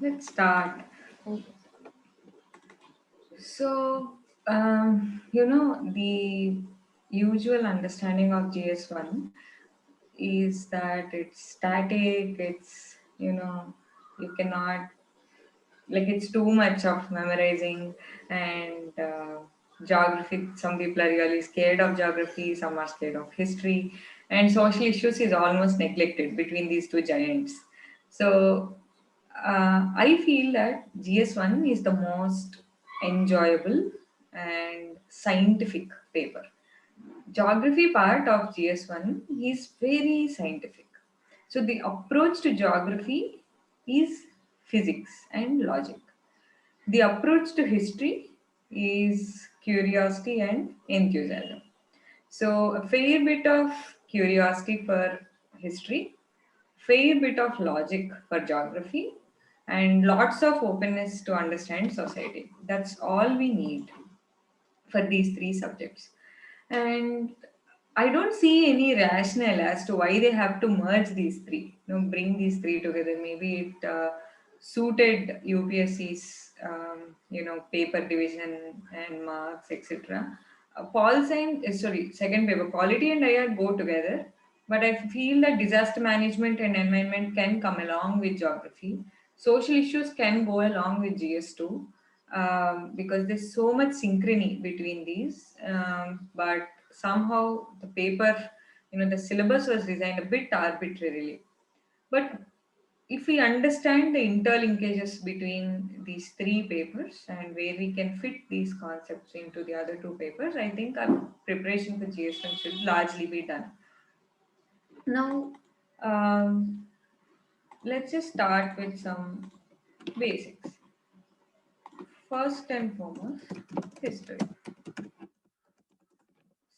Let's start. Okay. So, the usual understanding of GS1 is that it's static, you cannot, like, it's too much of memorizing and geography. Some people are really scared of geography, some are scared of history, and social issues is almost neglected between these two giants. So, I feel that GS1 is the most enjoyable and scientific paper. Geography part of GS1 is very scientific. So the approach to geography is physics and logic. The approach to history is curiosity and enthusiasm. So a fair bit of curiosity for history, fair bit of logic for geography, and lots of openness to understand society. That's all we need for these three subjects. And I don't see any rationale as to why they have to merge these three, bring these three together. Maybe it suited UPSC's, paper division and marks, etc. Second paper, quality and IR go together, but I feel that disaster management and environment can come along with geography. Social issues can go along with GS2 because there's so much synchrony between these. But somehow the paper, the syllabus was designed a bit arbitrarily. But if we understand the interlinkages between these three papers and where we can fit these concepts into the other two papers, I think our preparation for GS1 should largely be done. Now, um, let's just start with some basics. First and foremost, history.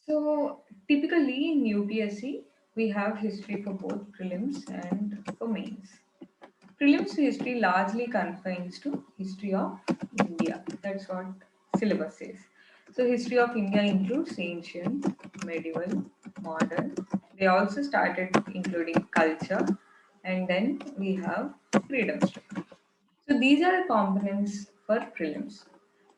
So typically in UPSC, we have history for both prelims and for mains. Prelims history largely confines to history of India. That's what syllabus says. So history of India includes ancient, medieval, modern. They also started including culture, and then we have freedom struggle. So these are the components for prelims.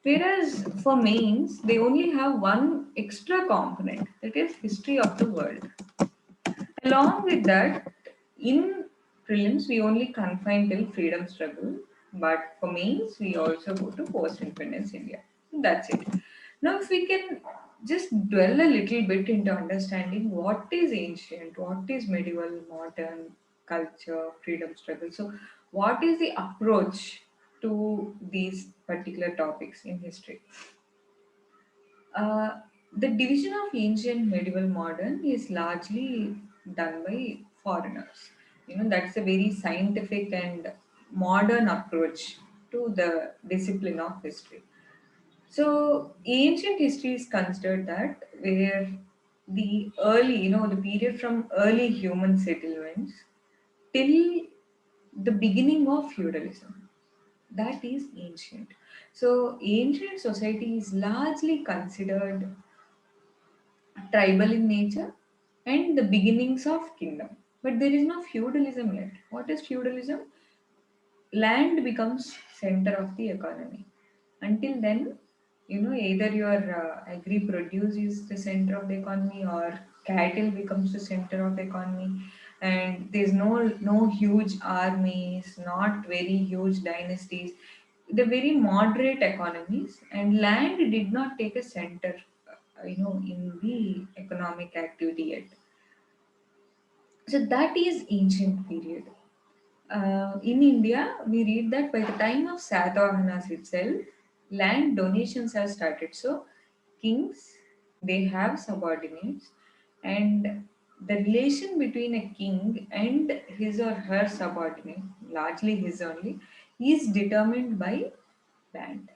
Whereas for mains, they only have one extra component, that is history of the world. Along with that, in prelims, we only confine till freedom struggle, but for mains, we also go to post independence India. That's it. Now, if we can just dwell a little bit into understanding what is ancient, what is medieval, modern, culture, freedom struggle. So, what is the approach to these particular topics in history? The division of ancient, medieval, modern is largely done by foreigners. That's a very scientific and modern approach to the discipline of history. So, ancient history is considered that where the period from early human settlements till the beginning of feudalism, that is ancient. So, ancient society is largely considered tribal in nature and the beginnings of kingdom. But there is no feudalism yet. What is feudalism? Land becomes center of the economy. Until then, either your agri produce is the center of the economy or cattle becomes the center of the economy, and there's no huge armies, not very huge dynasties. The very moderate economies, and land did not take a center, in the economic activity yet. So that is ancient period. In India, we read that by the time of Satavahanas itself, land donations have started. So, kings, they have subordinates, and the relation between a king and his or her subordinate, largely his only, is determined by land.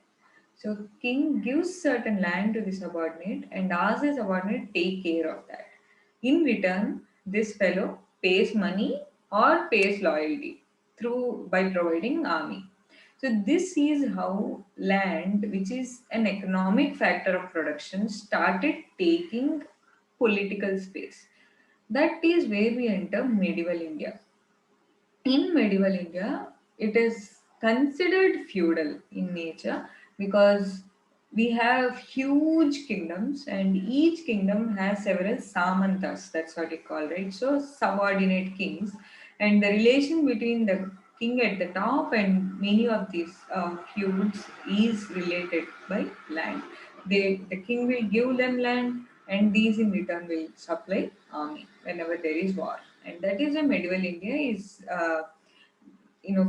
So, king gives certain land to the subordinate and asks the subordinate take care of that. In return, this fellow pays money or pays loyalty through by providing army. So this is how land, which is an economic factor of production, started taking political space. That is where we enter medieval India. In medieval India, it is considered feudal in nature because we have huge kingdoms and each kingdom has several samantas, that's what you call, right? So subordinate kings, and the relation between the king at the top and many of these feuds is related by land. The king will give them land and these in return will supply army whenever there is war, and that is why medieval India is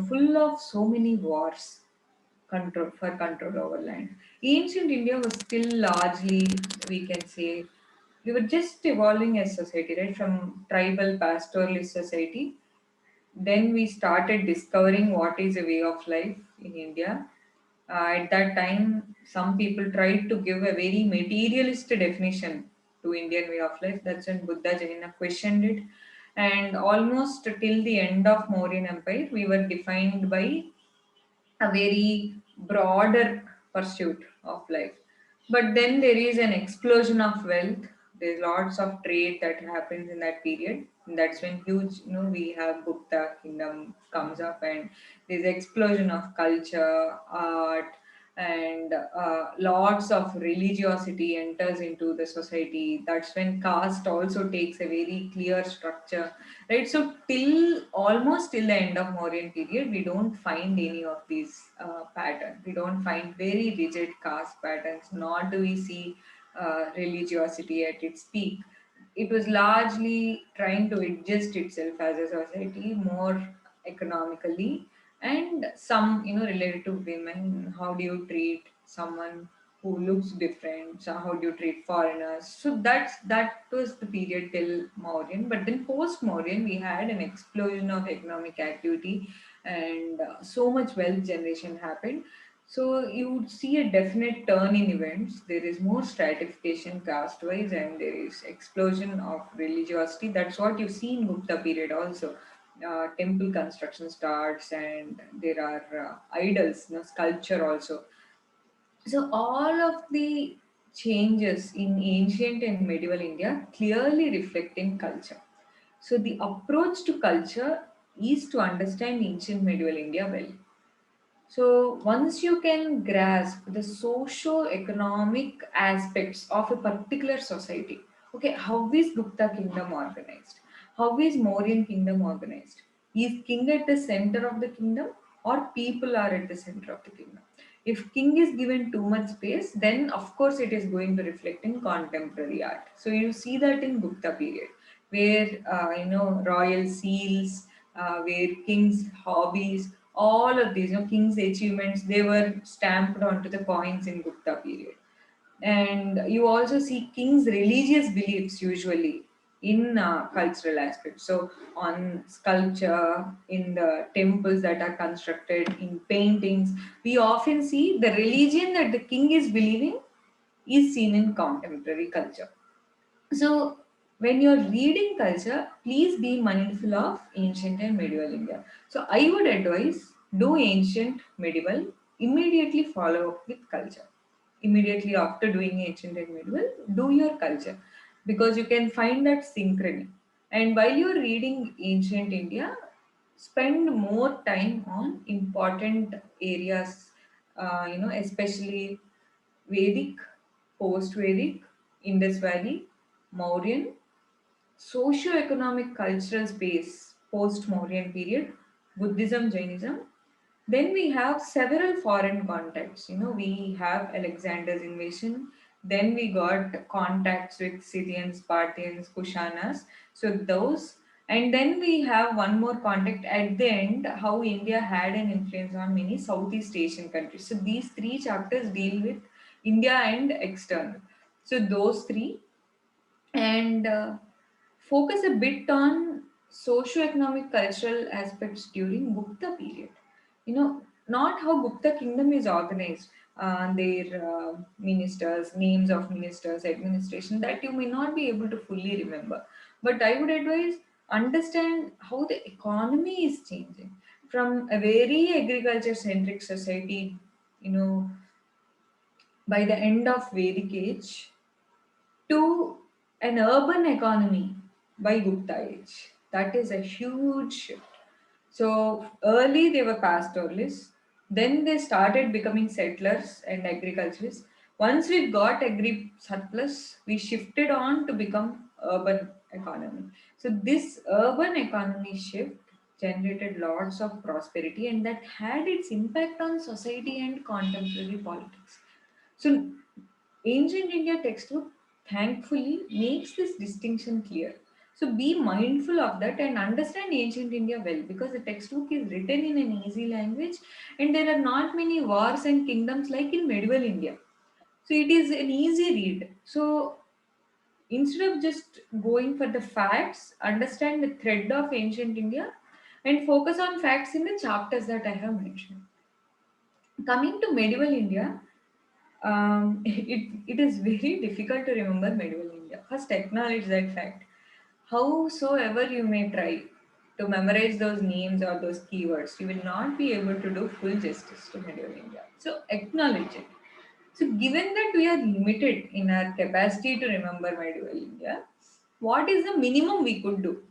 full of so many wars control over land. Ancient India was still largely, we can say, we were just evolving as society, right, from tribal pastoralist society. Then we started discovering what is a way of life in India. At that time, some people tried to give a very materialist definition to Indian way of life. That's when Buddha Jaina questioned it, and almost till the end of Mauryan Empire we were defined by a very broader pursuit of life. But then there is an explosion of wealth. There's lots of trade that happens in that period. And that's when huge, we have Gupta kingdom comes up, and there's explosion of culture, art, and lots of religiosity enters into the society. That's when caste also takes a very clear structure, right? So till almost till the end of Mauryan period we don't find any of these patterns. We don't find very rigid caste patterns, nor do we see religiosity at its peak. It was largely trying to adjust itself as a society more economically, and some related to women. How do you treat someone who looks different? So how do you treat foreigners? So that was the period till Mauryan. But then post Mauryan, we had an explosion of economic activity, and so much wealth generation happened. So you would see a definite turn in events. There is more stratification caste-wise, and there is explosion of religiosity. That's what you see in Gupta period also. Temple construction starts, and there are idols, sculpture also. So all of the changes in ancient and medieval India clearly reflect in culture. So the approach to culture is to understand ancient medieval India well. So once you can grasp the socio-economic aspects of a particular society, okay, how is Gupta kingdom organized? How is Mauryan kingdom organized? Is king at the center of the kingdom or people are at the center of the kingdom? If king is given too much space, then of course it is going to reflect in contemporary art. So you see that in Gupta period, where royal seals, where king's hobbies, all of these, king's achievements, they were stamped onto the coins in Gupta period. And you also see king's religious beliefs usually in cultural aspects. So on sculpture, in the temples that are constructed, in paintings, we often see the religion that the king is believing is seen in contemporary culture. So, when you're reading culture, please be mindful of ancient and medieval India. So, I would advise do ancient, medieval, immediately follow up with culture. Immediately after doing ancient and medieval, do your culture because you can find that synchrony. And while you're reading ancient India, spend more time on important areas, especially Vedic, post Vedic, Indus Valley, Mauryan, socio-economic cultural space post Mauryan period, Buddhism, Jainism. Then we have several foreign contacts. We have Alexander's invasion. Then we got contacts with Scythians, Parthians, Kushanas. So those, and then we have one more contact at the end, how India had an influence on many Southeast Asian countries. So these three chapters deal with India and external. So those three, and focus a bit on socio-economic cultural aspects during Gupta period. Not how Gupta kingdom is organized, their ministers, names of ministers, administration, that you may not be able to fully remember. But I would advise understand how the economy is changing from a very agriculture centric society, you know, by the end of Vedic age to an urban economy by Gupta age. That is a huge shift. So early they were pastoralists, Then they started becoming settlers and agriculturists. Once we got agri surplus, we shifted on to become urban economy. So this urban economy shift generated lots of prosperity, and that had its impact on society and contemporary politics. So ancient India textbook thankfully makes this distinction clear. So be mindful of that and understand ancient India well, because the textbook is written in an easy language and there are not many wars and kingdoms like in medieval India. So it is an easy read. So instead of just going for the facts, understand the thread of ancient India and focus on facts in the chapters that I have mentioned. Coming to medieval India, it is very difficult to remember medieval India. First, acknowledge that fact. Howsoever you may try to memorize those names or those keywords, you will not be able to do full justice to medieval India. So, acknowledge it. So, given that we are limited in our capacity to remember medieval India, what is the minimum we could do?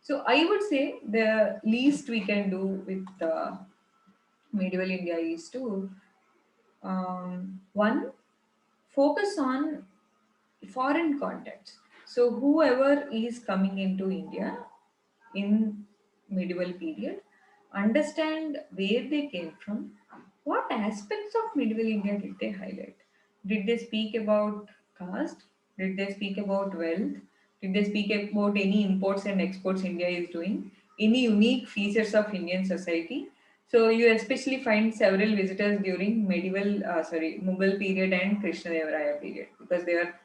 So, I would say the least we can do with medieval India is to one, focus on foreign contacts. So whoever is coming into India in medieval period, understand where they came from, what aspects of medieval India did they highlight? Did they speak about caste? Did they speak about wealth? Did they speak about any imports and exports India is doing? Any unique features of Indian society? So you especially find several visitors during Mughal period and Krishnadevaraya period, because they are,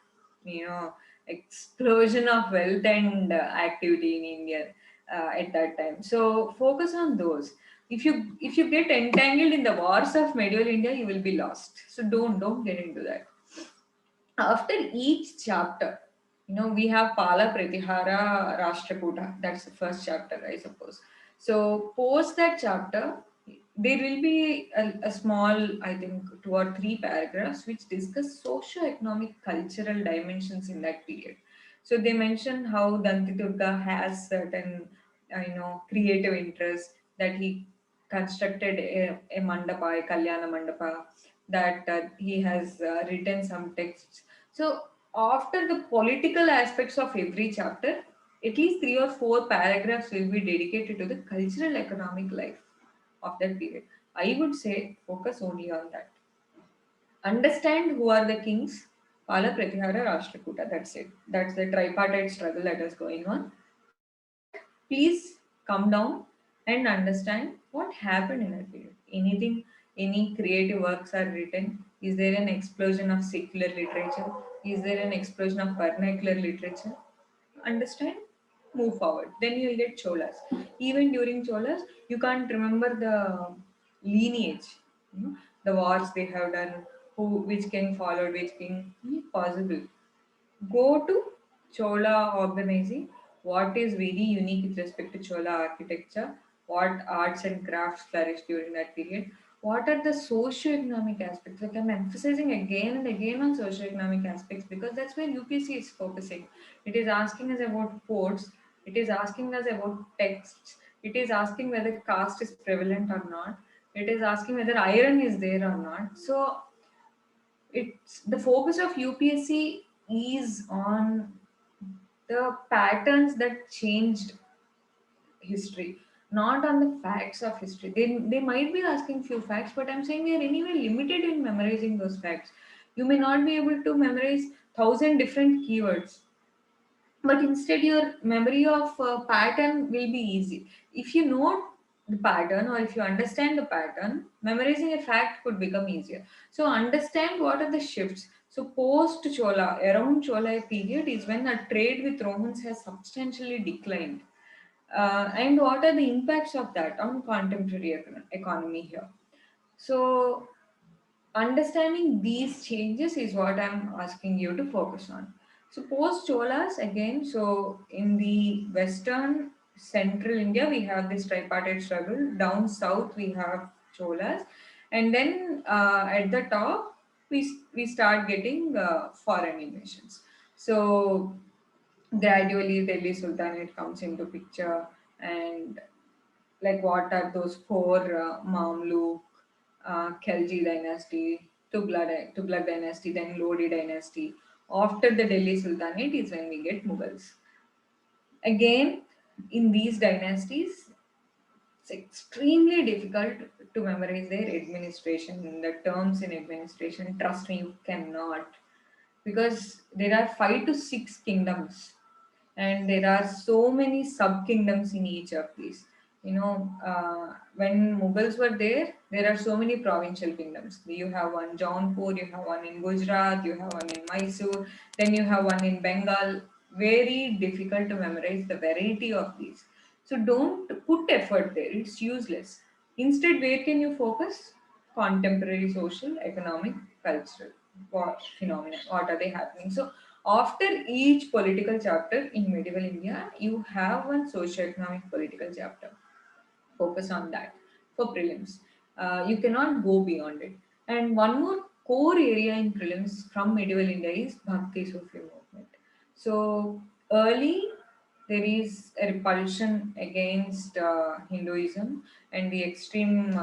you know, explosion of wealth and activity in India at that time. So focus on those. If you get entangled in the wars of medieval India, you will be lost. So don't get into that. After each chapter, we have Pala Pratihara Rashtrakuta. That's the first chapter, I suppose. So post that chapter, there will be a small, I think, two or three paragraphs which discuss socio-economic cultural dimensions in that period. So they mention how Danti Durga has certain, creative interests, that he constructed a mandapa, a Kalyana mandapa, that he has written some texts. So after the political aspects of every chapter, at least three or four paragraphs will be dedicated to the cultural economic life of that period. I would say focus only on that. Understand who are the kings, Pala, Pratihara, Rashtrakuta. That's it. That's the tripartite struggle that is going on. But please come down and understand what happened in that period. Anything, any creative works are written. Is there an explosion of secular literature? Is there an explosion of vernacular literature? Understand, move forward. Then you'll get Cholas. Even during Cholas, you can't remember the lineage, the wars they have done, which king followed which king. Possible. Go to Chola organizing. What is very unique with respect to Chola architecture? What arts and crafts flourished during that period? What are the socio-economic aspects? Like I'm emphasizing again and again on socio-economic aspects because that's where UPSC is focusing. It is asking us about ports. It is asking us about texts. It is asking whether caste is prevalent or not. It is asking whether iron is there or not. So it's the focus of UPSC is on the patterns that changed history, not on the facts of history. They might be asking few facts, but I'm saying we are anyway limited in memorizing those facts. You may not be able to memorize thousand different keywords, but instead your memory of pattern will be easy. If you know the pattern or if you understand the pattern, memorizing a fact could become easier. So understand what are the shifts. So post Chola, around Chola period is when a trade with Romans has substantially declined, and what are the impacts of that on contemporary economy here. So understanding these changes is what I'm asking you to focus on. So post Cholas again, so in the western central India, we have this tripartite struggle. Down south, we have Cholas. And then at the top, we start getting foreign invasions. So gradually Delhi Sultanate comes into picture, and like what are those four Mamluk, Khalji dynasty, Tughlaq dynasty, then Lodi dynasty. After the Delhi Sultanate is when we get Mughals. Again, in these dynasties, it's extremely difficult to memorize their administration, the terms in administration. Trust me, you cannot, because there are 5 to 6 kingdoms, and there are so many sub kingdoms in each of these. When Mughals were there, there are so many provincial kingdoms. You have one Jaunpur, you have one in Gujarat, you have one in Mysore, then you have one in Bengal. Very difficult to memorize the variety of these. So don't put effort there, it's useless. Instead, where can you focus? Contemporary social, economic, cultural. What phenomena? What are they happening? So after each political chapter in medieval India, you have one socio-economic political chapter. Focus on that for prelims. You cannot go beyond it. And one more core area in prelims from medieval India is Bhakti Sufi movement. So early there is a repulsion against Hinduism and the extreme,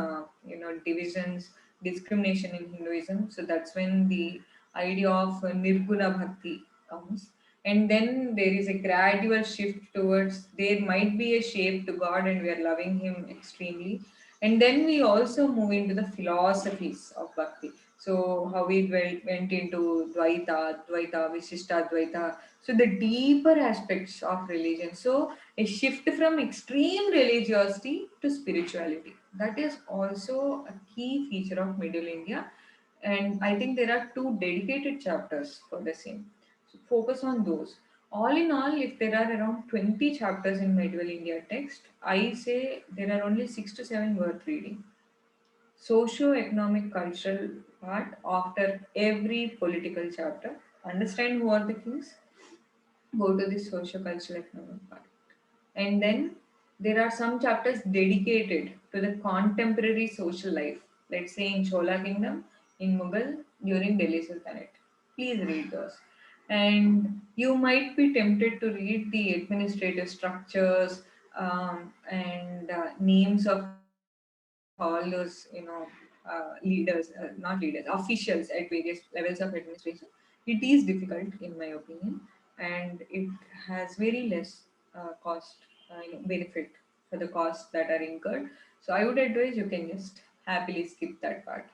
divisions, discrimination in Hinduism. So that's when the idea of Nirguna Bhakti comes. And then there is a gradual shift towards there might be a shape to God and we are loving Him extremely. And then we also move into the philosophies of Bhakti. So, how we went into Dvaita, Visishta Dvaita. So, the deeper aspects of religion. So, a shift from extreme religiosity to spirituality. That is also a key feature of Middle India. And I think there are two dedicated chapters for the same. So focus on those. All in all, if there are around 20 chapters in medieval India text, I say there are only 6 to 7 worth reading. Socio-economic cultural part after every political chapter. Understand who are the kings, go to the socio-cultural economic part. And then there are some chapters dedicated to the contemporary social life, let's say in Chola Kingdom, in Mughal, during Delhi Sultanate. Please read those. And you might be tempted to read the administrative structures and names of all those, leaders, not leaders, officials at various levels of administration. It is difficult, in my opinion, and it has very less cost, benefit for the costs that are incurred. So I would advise you can just happily skip that part.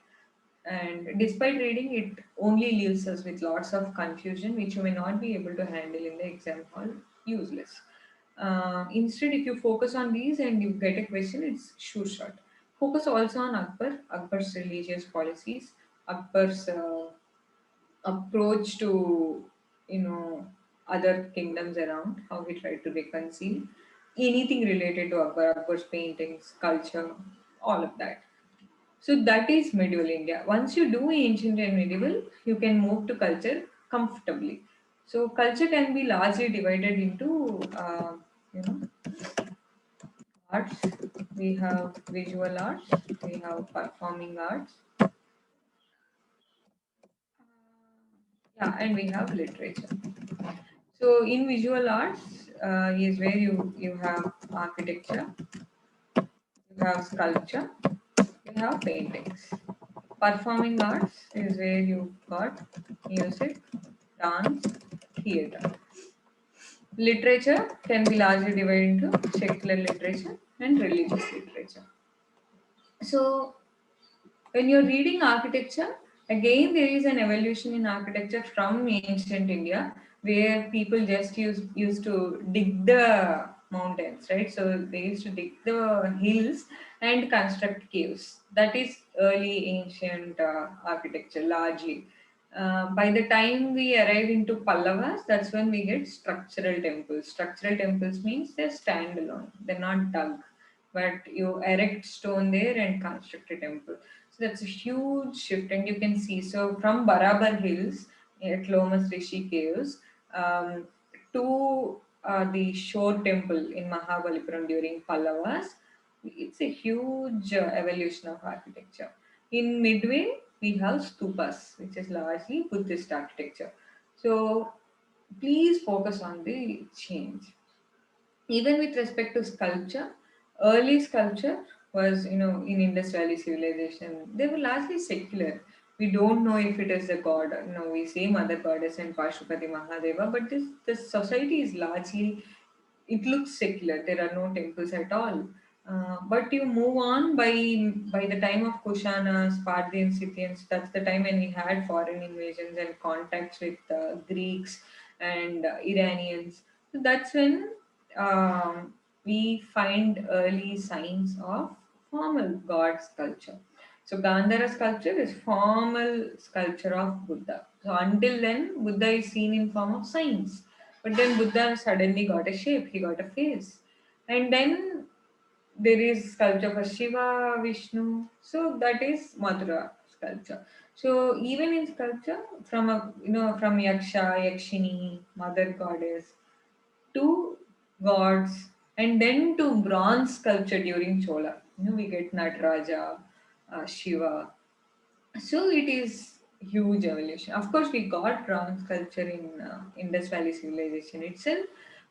And despite reading, it only leaves us with lots of confusion, which you may not be able to handle in the exam hall. Useless. Instead, if you focus on these and you get a question, it's sure shot. Focus also on Akbar's religious policies, Akbar's approach to, you know other kingdoms around, how he tried to reconcile anything related to Akbar's paintings, culture, all of that. So that is medieval India. Once you do ancient and medieval, you can move to culture comfortably. So culture can be largely divided into you know arts. We have visual arts, we have performing arts, yeah, and we have literature. So in visual arts is where you have architecture, you have sculpture, you have paintings. Performing arts is where you got music, dance, theatre. Literature can be largely divided into secular literature and religious literature. So when you're reading architecture, again there is an evolution in architecture from ancient India, where people just used to dig the mountains, right? So they used to dig the hills and construct caves. That is early ancient architecture largely. By the time we arrive into Pallavas, that's when we get structural temples. Structural temples means they're standalone, they're not dug, but you erect stone there and construct a temple. So that's a huge shift, and you can see. So from Barabar Hills at Lomas Rishi Caves to the shore temple in Mahabalipuram during Pallavas, it's a huge evolution of architecture. In Midway, we have stupas, which is largely Buddhist architecture. So please focus on the change. Even with respect to sculpture, early sculpture was, in Indus Valley civilization, they were largely secular. We don't know if it is a god. We say Mother Goddess and Pashupati Mahadeva, but this society is largely, it looks secular. There are no temples at all. But you move on by the time of Kushanas, Parthians, Scythians. That's the time when we had foreign invasions and contacts with Greeks and Iranians. So that's when we find early signs of formal god sculpture. So Gandhara sculpture is formal sculpture of Buddha. So until then, Buddha is seen in form of signs. But then Buddha suddenly got a shape, he got a face. And then there is sculpture for Shiva, Vishnu. So that is Madhura sculpture. So even in sculpture, from Yaksha, Yakshini, Mother Goddess, to gods, and then to bronze sculpture during Chola. We get Nataraja, Shiva. So it is huge evolution. Of course, we got bronze sculpture in Indus Valley civilization itself,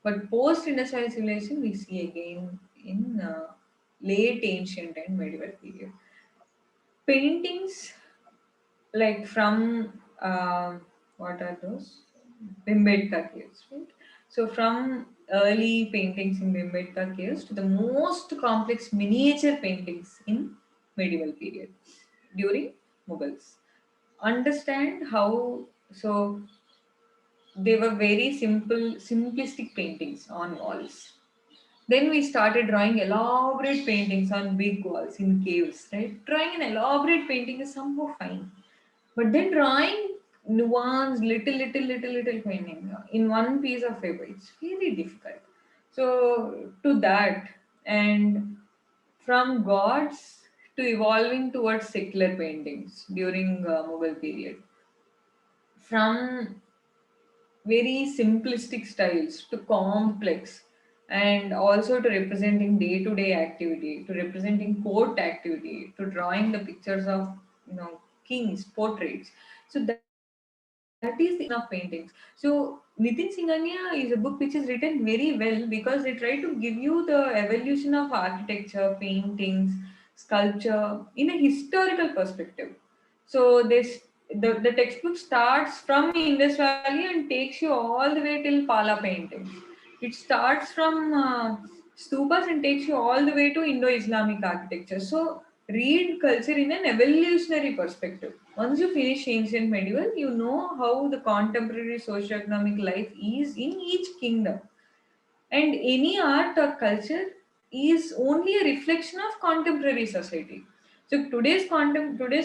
but post Indus Valley civilization we see again in late ancient and medieval period. Paintings like from what are those? Bhimbetka caves, right? So from early paintings in Bhimbetka caves to the most complex miniature paintings in medieval period during Mughals. Understand how, so they were very simplistic paintings on walls. Then we started drawing elaborate paintings on big walls in caves, right? Drawing an elaborate painting is somehow fine. But then drawing nuance, little painting in one piece of paper, it's really difficult. So to that, and from gods to evolving towards secular paintings during Mughal period, from very simplistic styles to complex, and also to representing day-to-day activity, to representing court activity, to drawing the pictures of kings portraits. So that is the evolution of paintings. So Nitin Singhania is a book which is written very well because they try to give you the evolution of architecture, paintings, sculpture in a historical perspective. So the textbook starts from Indus Valley and takes you all the way till Pala paintings. It starts from stupas and takes you all the way to Indo-Islamic architecture. So read culture in an evolutionary perspective. Once you finish ancient medieval, you know how the contemporary socio-economic life is in each kingdom. And any art or culture is only a reflection of contemporary society. So today's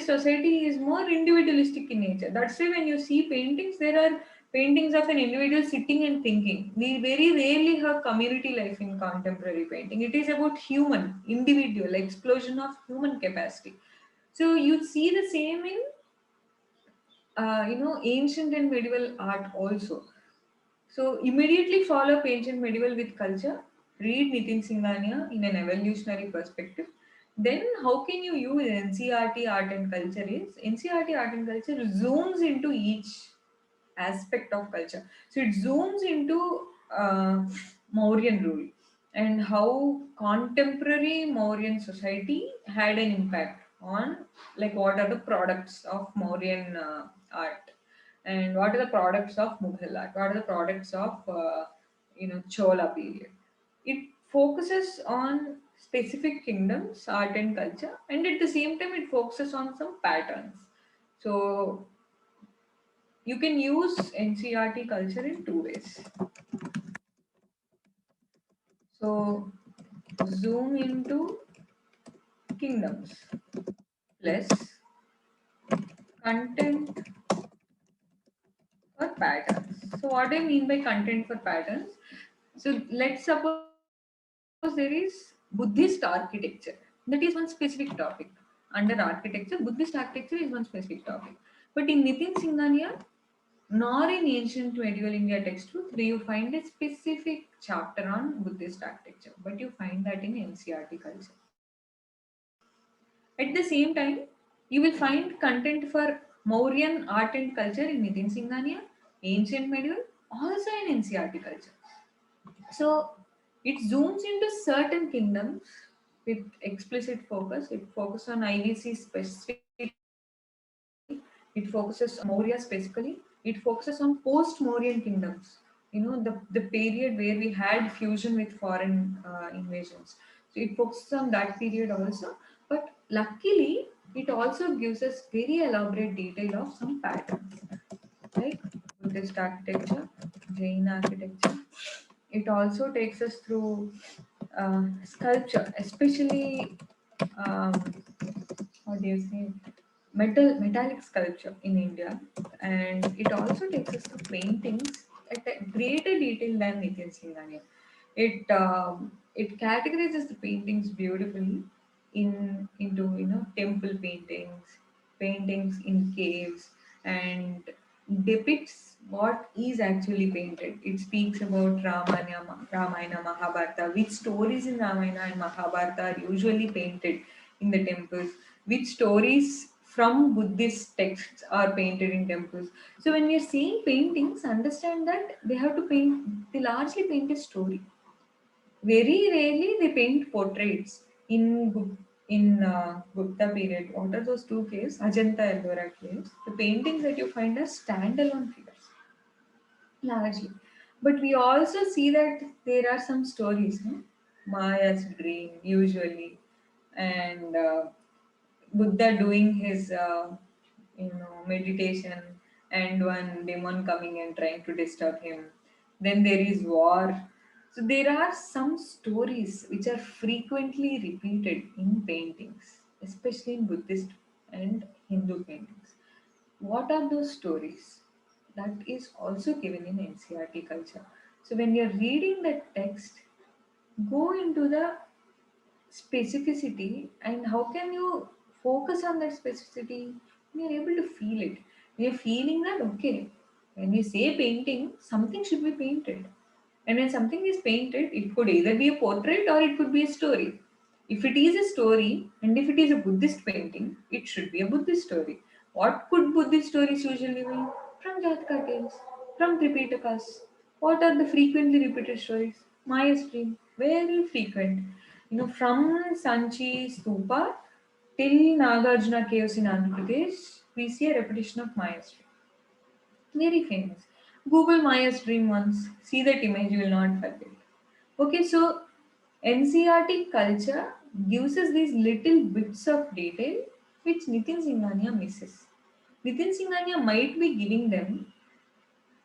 society is more individualistic in nature. That's why when you see paintings, there are paintings of an individual sitting and thinking. We very rarely have community life in contemporary painting. It is about human, individual, explosion of human capacity. So you see the same in ancient and medieval art also. So immediately follow up ancient medieval with culture. Read Nitin Singhania in an evolutionary perspective. Then how can you use NCRT art and culture is NCRT art and culture zooms into each aspect of culture. So it zooms into Mauryan rule and how contemporary Mauryan society had an impact on, like, what are the products of Mauryan art, and what are the products of Mughal art, what are the products of Chola period. It focuses on specific kingdoms, art and culture, and at the same time it focuses on some patterns. So you can use NCRT culture in two ways. So zoom into kingdoms plus content for patterns. So what I mean by content for patterns? So let's suppose there is Buddhist architecture. That is one specific topic. Under architecture, Buddhist architecture is one specific topic. But in Nitin Singhania, nor in ancient medieval India textbook do you find a specific chapter on Buddhist architecture, but you find that in NCRT culture. At the same time, you will find content for Mauryan art and culture in Nitin Singhania, ancient medieval, also in NCRT culture. So it zooms into certain kingdoms with explicit focus. It focuses on IVC specifically, it focuses on Maurya specifically, it focuses on post-Mauryan kingdoms. The period where we had fusion with foreign invasions. So it focuses on that period also. But luckily, it also gives us very elaborate detail of some patterns, like Buddhist architecture, Jain architecture. It also takes us through sculpture, especially um, what do you say, metallic sculpture in India, and it also takes us to paintings at a greater detail than Nitin Singhania. It categorizes the paintings beautifully into temple paintings, paintings in caves, and depicts what is actually painted. It speaks about Ramayana, Mahabharata, which stories in Ramayana and Mahabharata are usually painted in the temples, which stories from Buddhist texts are painted in temples. So when we are seeing paintings, understand that they largely paint a story. Very rarely they paint portraits. In Gupta period, what are those two caves? Ajanta Ellora caves. The paintings that you find are standalone figures, largely. But we also see that there are some stories, no? Maya's dream, usually, and Buddha doing his meditation, and one demon coming and trying to disturb him. Then there is war. So there are some stories which are frequently repeated in paintings, especially in Buddhist and Hindu paintings. What are those stories? That is also given in NCRT culture. So when you're reading that text, go into the specificity, and how can you focus on that specificity when you're able to feel it, when you're feeling that, okay, when we say painting, something should be painted, and when something is painted, it could either be a portrait or it could be a story. If it is a story, and if it is a Buddhist painting, it should be a Buddhist story. What could Buddhist stories usually mean? From Jataka tales, from Tripitakas. What are the frequently repeated stories? Maya stream, very frequent. From Sanchi Stupa till Nagarjuna caves in Andhra Pradesh, we see a repetition of Maya stream. Very famous. Google Maya's dream once. See that image, you will not forget. Okay, so NCRT culture gives us these little bits of detail which Nitin Singhania misses. Nitin Singhania might be giving them,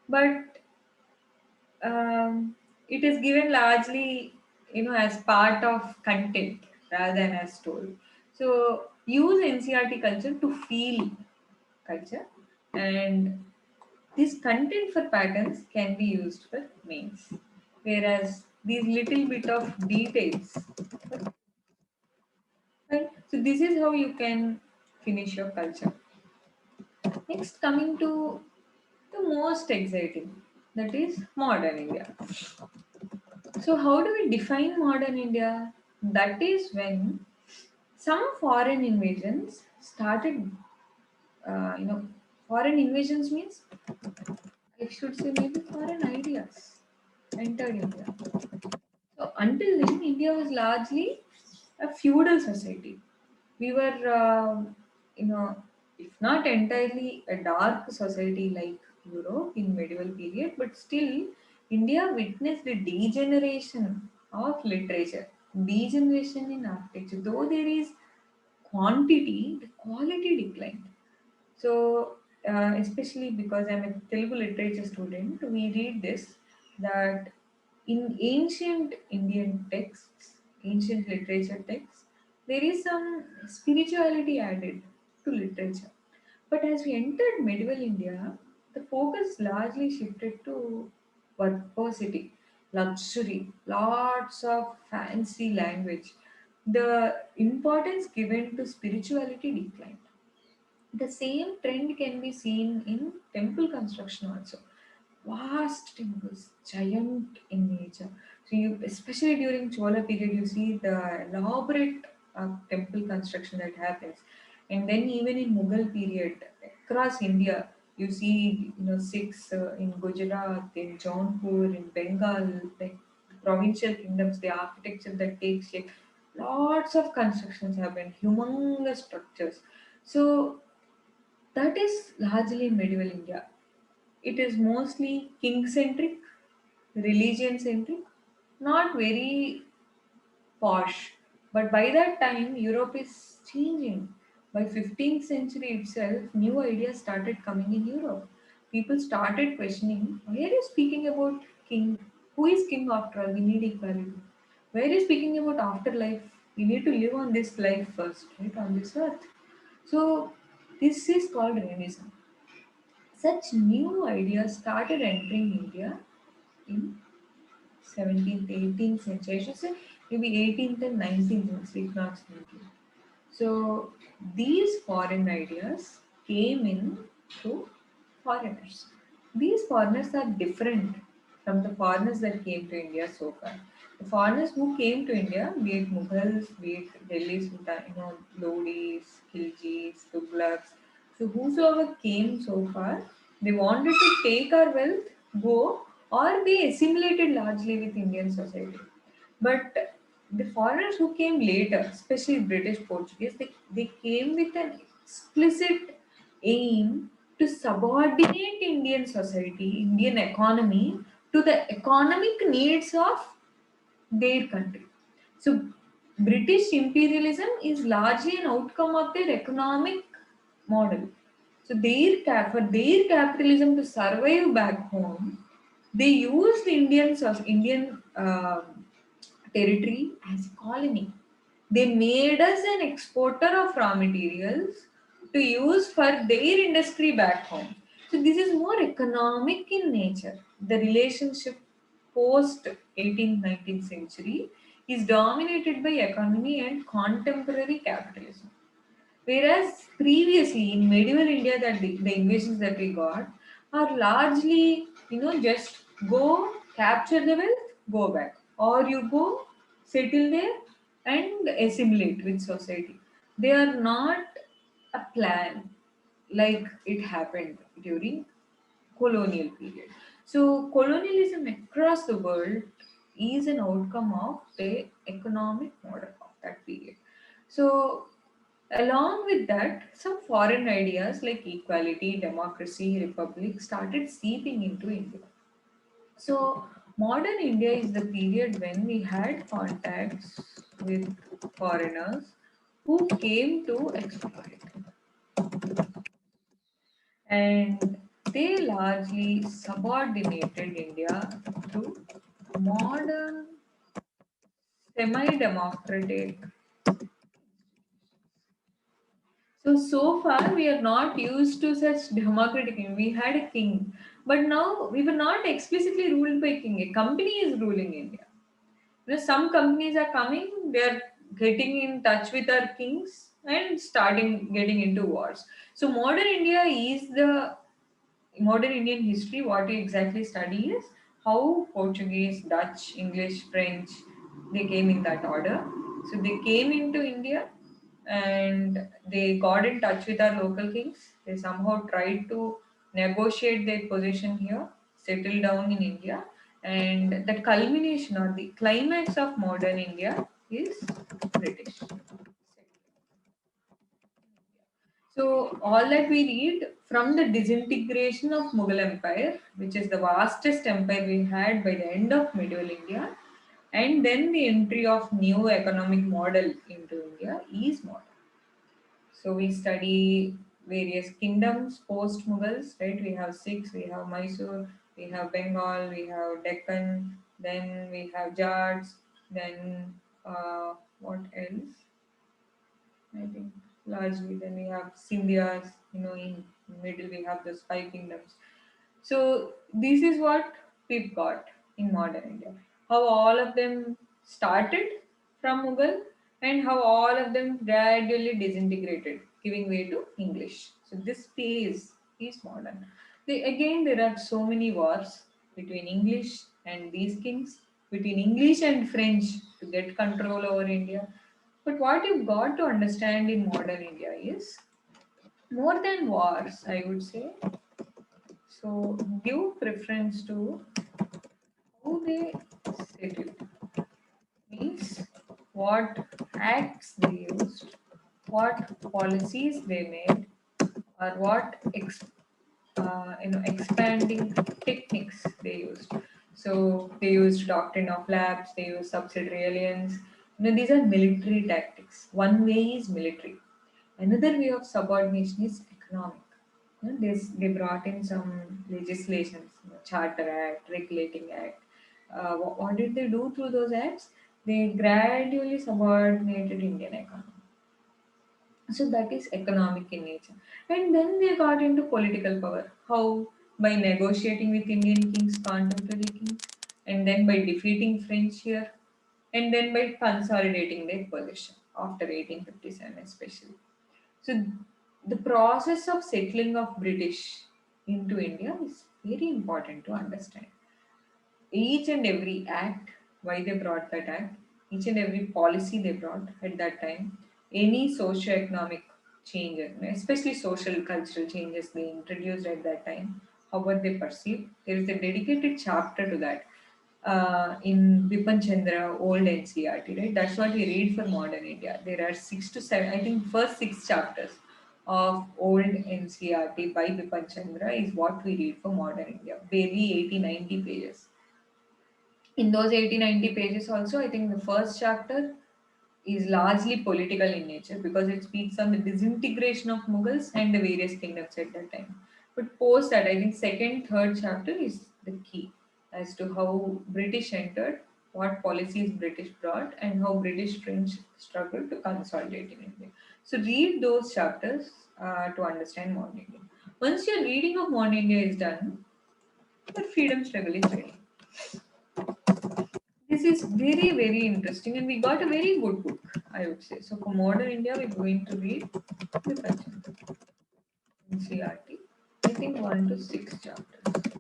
but it is given largely, as part of content rather than as told. So use NCRT culture to feel culture, and this content for patterns can be used for mains, whereas these little bit of details. Right? So this is how you can finish your culture. Next, coming to the most exciting, that is modern India. So how do we define modern India? That is when some foreign invasions started. Uh, you know, Foreign invasions means, I should say, maybe foreign ideas entered India. So until then, India was largely a feudal society. We were, you know, if not entirely a dark society like Europe in medieval period, but still India witnessed a degeneration of literature, degeneration in architecture. Though there is quantity, the quality declined. So, especially because I'm a Telugu literature student, we read this that in ancient Indian texts, ancient literature texts, there is some spirituality added to literature. But as we entered medieval India, the focus largely shifted to verbosity, luxury, lots of fancy language. The importance given to spirituality declined. The same trend can be seen in temple construction also. Vast temples, giant in nature. So you, especially during Chola period, you see the elaborate temple construction that happens. And then even in Mughal period, across India, you see Sikhs in Gujarat, in Jaunpur, in Bengal, like provincial kingdoms, the architecture that takes shape. lots of constructions happened, humongous structures. So that is largely medieval India. It is mostly king centric, religion centric, not very posh. But by that time, Europe is changing. By 15th century itself, new ideas started coming in Europe. People started questioning, why are you speaking about king? Who is king after all? We need equality. Why are you speaking about afterlife? We need to live on this life first, right? On this earth. So this is called Renaissance. Such new ideas started entering India in 17th, 18th century. I should say maybe 18th and 19th century, if not 17th. So these foreign ideas came in through foreigners. These foreigners are different from the foreigners that came to India so far. The foreigners who came to India, be it Mughals, be it Delhi Sultan, Lodis, Khiljis, Tughlaqs, so whosoever came so far, they wanted to take our wealth, go, or be assimilated largely with Indian society. But the foreigners who came later, especially British Portuguese, they came with an explicit aim to subordinate Indian society, Indian economy to the economic needs of their country. So British imperialism is largely an outcome of their economic model. So for their capitalism to survive back home, they used Indian territory as a colony. They made us an exporter of raw materials to use for their industry back home. So this is more economic in nature. The relationship post 18th 19th century is dominated by economy and contemporary capitalism. Whereas previously in medieval India, that the invasions that we got are largely, just go capture the wealth, go back, or you go settle there and assimilate with society. They are not a plan like it happened during colonial period. So colonialism across the world is an outcome of the economic model of that period. So along with that, some foreign ideas like equality, democracy, republic started seeping into India. So modern India is the period when we had contacts with foreigners who came to exploit, and they largely subordinated India to modern semi-democratic. So far we are not used to such democratic. We had a king, but now we were not explicitly ruled by king. A company is ruling India. Some companies are coming, they are getting in touch with our kings and starting getting into wars. So modern Indian history, what we exactly study is how Portuguese, Dutch, English, French, they came in that order. So they came into India and they got in touch with our local kings. They somehow tried to negotiate their position here, settle down in India, and the culmination or the climax of modern India is British. So all that we read from the disintegration of Mughal Empire, which is the vastest empire we had by the end of medieval India, and then the entry of new economic model into India is modern. So we study various kingdoms post Mughals, right? We have six. We have Mysore, we have Bengal, we have Deccan, then we have Jats, then what else? I think largely then we have Scindias, in middle we have those five kingdoms. So this is what we've got in modern India. How all of them started from Mughal and how all of them gradually disintegrated, giving way to English. So this phase is modern. Again, there are so many wars between English and these kings, between English and French to get control over India. But what you've got to understand in modern India is more than wars, I would say. So give preference to how they settle. Means what acts they used, what policies they made, or what expanding techniques they used. So they used doctrine of lapse, they used subsidiary alliance. These are military tactics. One way is military. Another way of subordination is economic. They brought in some legislations, Charter Act, Regulating Act. What did they do through those acts? They gradually subordinated Indian economy. So that is economic in nature. And then they got into political power. How? By negotiating with Indian kings, contemporary kings, and then by defeating French here, and then by consolidating their position after 1857, especially. So the process of settling of British into India is very important to understand. Each and every act, why they brought that act, each and every policy they brought at that time, any socio-economic changes, especially social cultural changes they introduced at that time, how were they perceived? There is a dedicated chapter to that in Bipan Chandra old NCRT, right? That's what we read for modern India. There are 6 to 7, I think first 6 chapters of old NCRT by Bipan Chandra is what we read for modern India. Barely 80-90 pages. In those 80-90 pages also, I think the first chapter is largely political in nature because it speaks on the disintegration of Mughals and the various kingdoms at that time. But post that, I think second, third chapter is the key as to how British entered, what policies British brought, and how British French struggled to consolidate in India. So read those chapters to understand modern India. Once your reading of modern India is done, your freedom struggle is ready. This is very, very interesting, and we got a very good book, I would say. So, for modern India, we're going to read the NCRT. I think 1 to 6 chapters.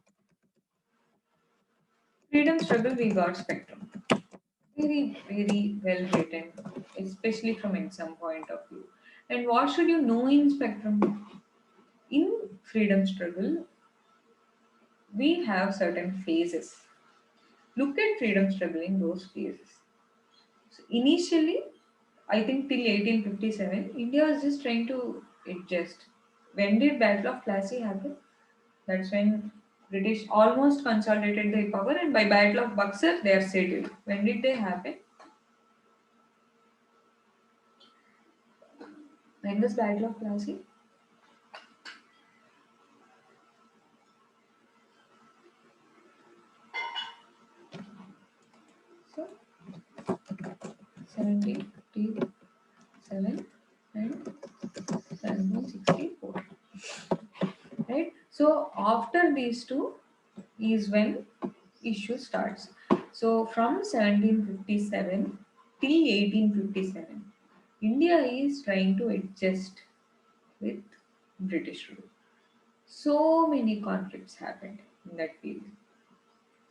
Freedom struggle, we got spectrum. Very, very well written, especially from exam point of view. And what should you know in spectrum? In freedom struggle, we have certain phases. Look at freedom struggle in those phases. So initially, I think till 1857, India was just trying to adjust. When did Battle of Plassey happen? That's when British almost consolidated their power, and by Battle of Buxar, they are settled. When did they happen? When was Battle of Plassey? So 1757 and 1764. Right? So after these two is when issue starts. So from 1757 till 1857, India is trying to adjust with British rule. So many conflicts happened in that period.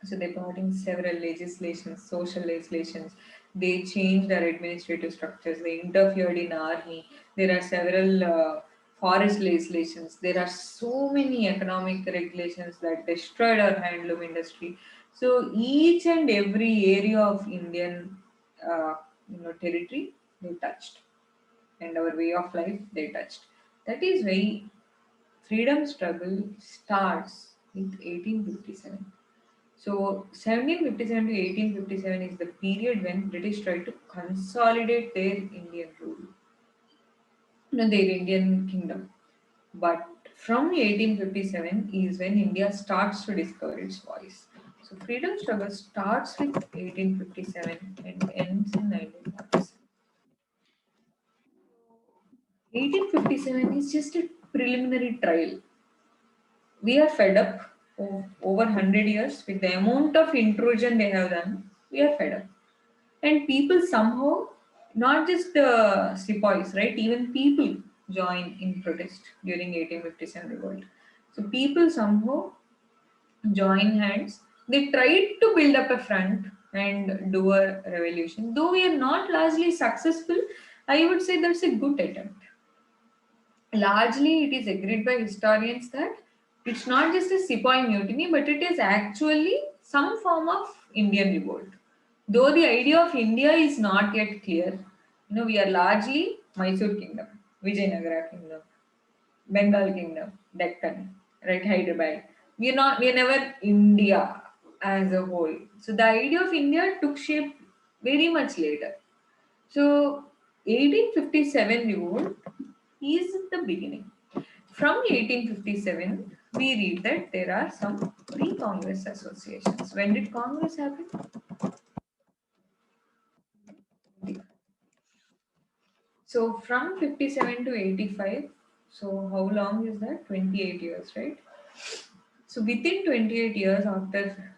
So they brought in several legislations, social legislations. They changed their administrative structures. They interfered in army. There are several forest legislations. There are so many economic regulations that destroyed our handloom industry. So each and every area of Indian, territory they touched, and our way of life they touched. That is why freedom struggle starts with 1857. So 1757 to 1857 is the period when British tried to consolidate their Indian rule, their Indian kingdom. But from 1857 is when India starts to discover its voice. So freedom struggle starts with 1857 and ends in 1947. 1857 is just a preliminary trial. We are fed up over 100 years with the amount of intrusion they have done. We are fed up. And people somehow, not just the sepoys, right? Even people join in protest during 1857 revolt. So people somehow join hands. They tried to build up a front and do a revolution. Though we are not largely successful, I would say that's a good attempt. Largely, it is agreed by historians that it's not just a sepoy mutiny, but it is actually some form of Indian revolt. Though the idea of India is not yet clear, We are largely Mysore kingdom, Vijayanagara kingdom, Bengal kingdom, Deccan, right, Hyderabad. We are never India as a whole. So the idea of India took shape very much later. So 1857 revolt is the beginning. From 1857, we read that there are some pre-Congress associations. When did Congress happen? So from 57 to 85, so how long is that? 28 years, right? So within 28 years after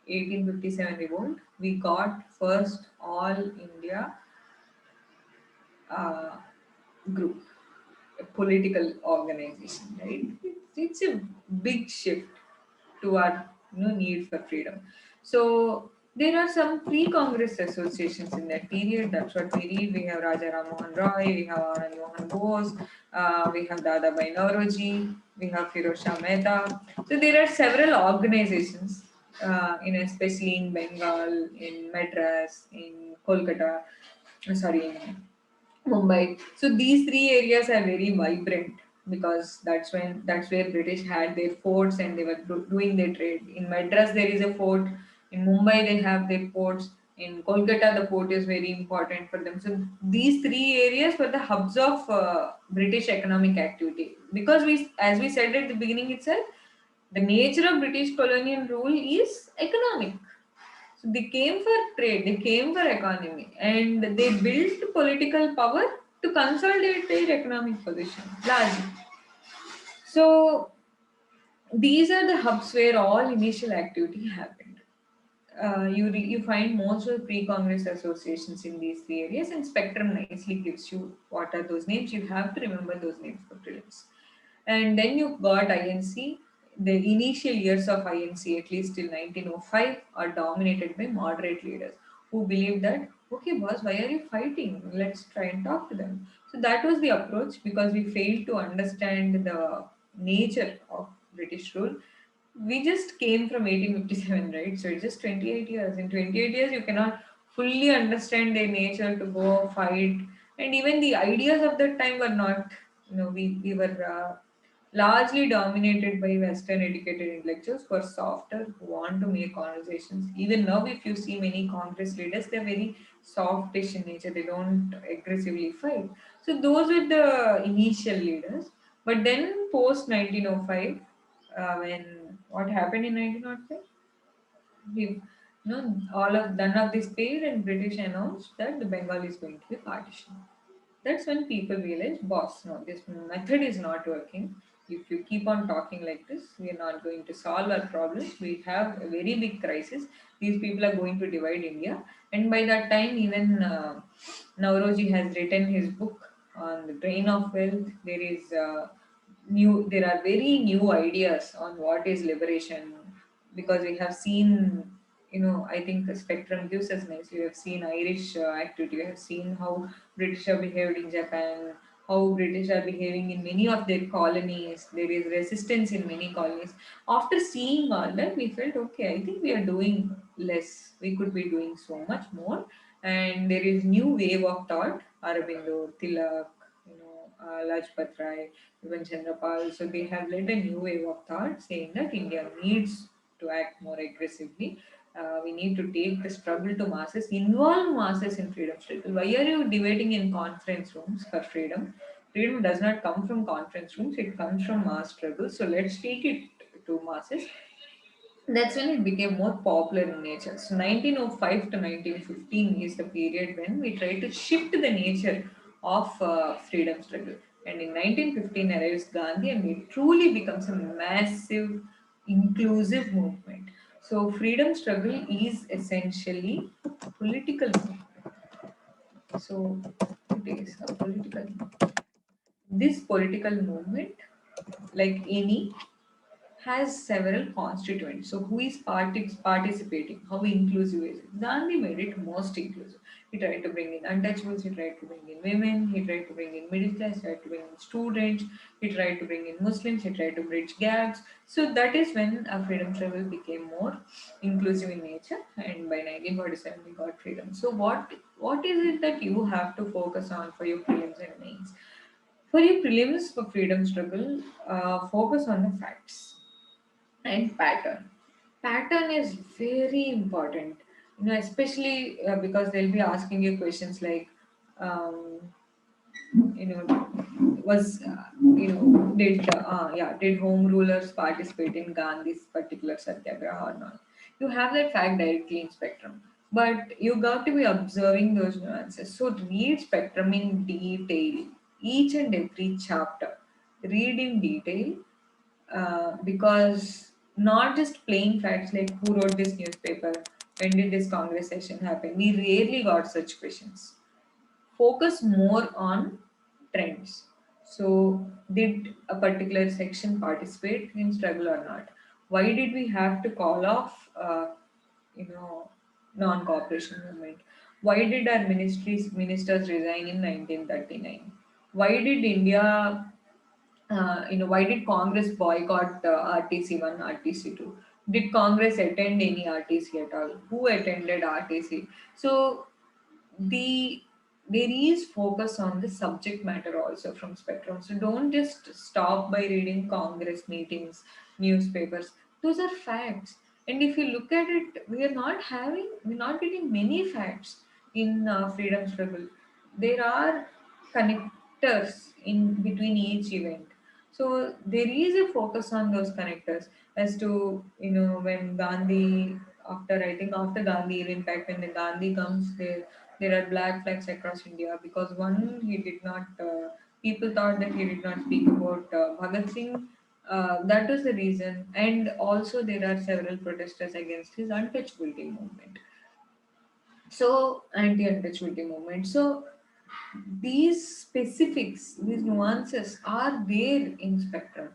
1857 revolt, we got first all India uh, group, a political organization, right? It's a big shift to our need for freedom. So there are some pre-Congress associations in that period. That's what we read. We have Raja Ram Mohan Roy, we have Anand Mohan Bose, we have Dadabhai Nauroji, we have Firoz Shah Mehta. So there are several organizations, especially in Bengal, in Madras, in Kolkata, sorry, in Mumbai. So these three areas are very vibrant because that's where British had their forts and they were doing their trade. In Madras there is a fort. In Mumbai they have their ports. In Kolkata the port is very important for them. So these three areas were the hubs of British economic activity because as we said at the beginning itself, the nature of British colonial rule is economic. So they came for trade, they came for economy, and they built political power to consolidate their economic position largely. So these are the hubs where all initial activity happened. You find most of the pre-Congress associations in these three areas, and Spectrum nicely gives you what are those names. You have to remember those names for prelims. And then you got INC. The initial years of INC, at least till 1905, are dominated by moderate leaders who believed that, okay, boss, why are you fighting? Let's try and talk to them. So that was the approach because we failed to understand the nature of British rule. We just came from 1857, right? So it's just 28 years. In 28 years, you cannot fully understand their nature to go fight. And even the ideas of that time were not, we were largely dominated by Western educated intellectuals who are softer, who want to make conversations. Even now, if you see many Congress leaders, they're very softish in nature. They don't aggressively fight. So those were the initial leaders. But then post 1905, when what happened in 1905? We, all of none of this paid, and British announced that the Bengal is going to be partitioned. That's when people realize, boss, no, this method is not working. If you keep on talking like this, we are not going to solve our problems. We have a very big crisis. These people are going to divide India. And by that time, even Nauroji has written his book on the drain of wealth. There are very new ideas on what is liberation because we have seen, I think the spectrum gives us nicely. We have seen Irish activity. We have seen how British are behaved in Japan, how British are behaving in many of their colonies. There is resistance in many colonies. After seeing all that, we felt okay. I think we are doing less. We could be doing so much more. And there is new wave of thought. Aurobindo, Tilak, Lajpat Rai, even Chandrapal. So they have led a new wave of thought, saying that India needs to act more aggressively. We need to take the struggle to masses, involve masses in freedom struggle. Why are you debating in conference rooms for freedom? Freedom does not come from conference rooms, it comes from mass struggle. So let's take it to masses. That's when it became more popular in nature. So 1905 to 1915 is the period when we try to shift the nature of freedom struggle. And in 1915 arrives Gandhi and it truly becomes a massive inclusive movement. So freedom struggle is essentially a political movement. So it is a political. This political movement, like any, has several constituents. So who is participating? How inclusive is it? Gandhi made it most inclusive. He tried to bring in untouchables, he tried to bring in women, he tried to bring in middle class, he tried to bring in students, he tried to bring in Muslims, he tried to bridge gaps. So that is when a freedom struggle became more inclusive in nature, and by 1947 we got freedom. So what is it that you have to focus on for your prelims and mains? For your prelims for freedom struggle, focus on the facts and pattern. Pattern is very important, especially because they'll be asking you questions like, um, you know, did home rulers participate in Gandhi's particular satyagraha or not? You have that fact directly in Spectrum, but you got to be observing those nuances. So read Spectrum in detail, each and every chapter. Read in detail, because not just plain facts like who wrote this newspaper, when did this congress session happen. We rarely got such questions. Focus more on trends. So, did a particular section participate in struggle or not? Why did we have to call off, you know, non-cooperation movement? Why did our ministers resign in 1939? Why did India why did Congress boycott RTC 1, RTC 2? Did Congress attend any RTC at all? Who attended RTC? So the there is focus on the subject matter also from Spectrum. So don't just stop by reading Congress meetings, newspapers. Those are facts. And if you look at it, we're not getting many facts in freedom struggle. There are connectors in between each event. So there is a focus on those connectors as to, when Gandhi, after Gandhi, in fact, when the Gandhi comes, there are black flags across India because one, he did not, people thought that he did not speak about Bhagat Singh. That was the reason. And also, there are several protesters against his untouchability movement. So, anti untouchability movement. So, these specifics, these nuances are there in Spectrum.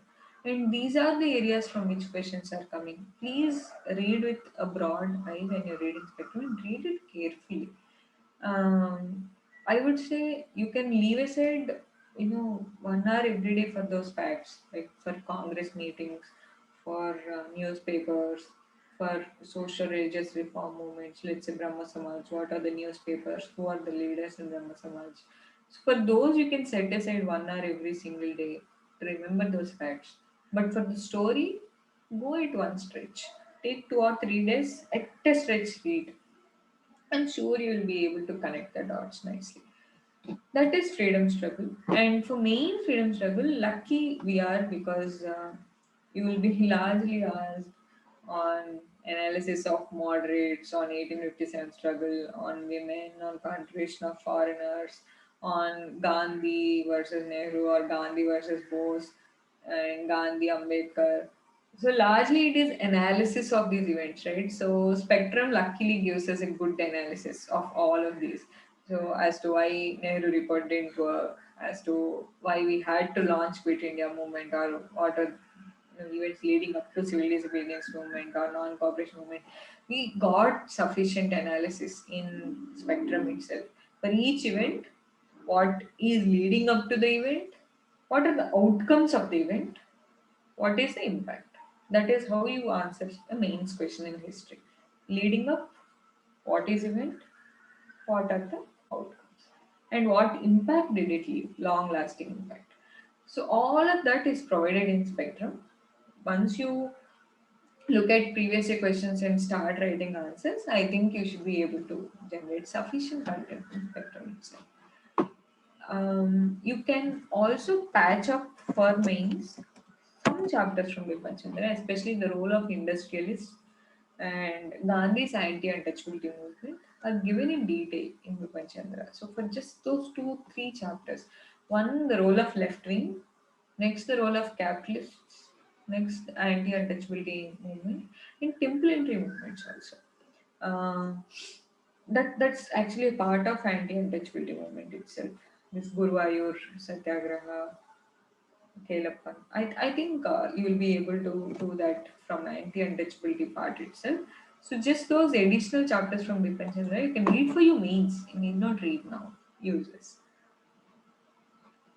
And these are the areas from which questions are coming. Please read with a broad eye when you're reading Spectrum and read it carefully. I would say you can leave aside, 1 hour every day for those facts, like for Congress meetings, for newspapers, for social religious reform movements. Let's say Brahma Samaj. What are the newspapers? Who are the leaders in Brahma Samaj? So for those, you can set aside 1 hour every single day to remember those facts. But for the story, go at one stretch. Take 2 or 3 days at a stretch read. I'm sure you'll be able to connect the dots nicely. That is freedom struggle. And for main freedom struggle, lucky we are because you will be largely asked on analysis of moderates, on 1857 struggle, on women, on contribution of foreigners, on Gandhi versus Nehru or Gandhi versus Bose, and Gandhi Ambedkar. So largely it is analysis of these events, right? So Spectrum luckily gives us a good analysis of all of these. So as to why Nehru report didn't work, as to why we had to launch Quit India movement, or what are events leading up to civil disobedience movement or non-cooperation movement, we got sufficient analysis in Spectrum itself. For each event, what is leading up to the event, what are the outcomes of the event, what is the impact? That is how you answer a mains question in history. Leading up, what is event? What are the outcomes? And what impact did it leave? Long lasting impact. So, all of that is provided in Spectrum. Once you look at previous year questions and start writing answers, I think you should be able to generate sufficient content in Spectrum itself. You can also patch up for mains some chapters from Bipin Chandra, especially the role of industrialists and Gandhi's anti-untouchability movement, are given in detail in Bipin Chandra. So for just those 2, 3 chapters, one, the role of left wing, next the role of capitalists, next anti-untouchability movement, and temple entry movements also. Uh, that's actually a part of anti-untouchability movement itself. This Guruvayur Satyagraha, Caleb. I think you will be able to do that from anti-untouchability part itself. So just those additional chapters from defense and right, you can read for your mains. You need not read now. Useless.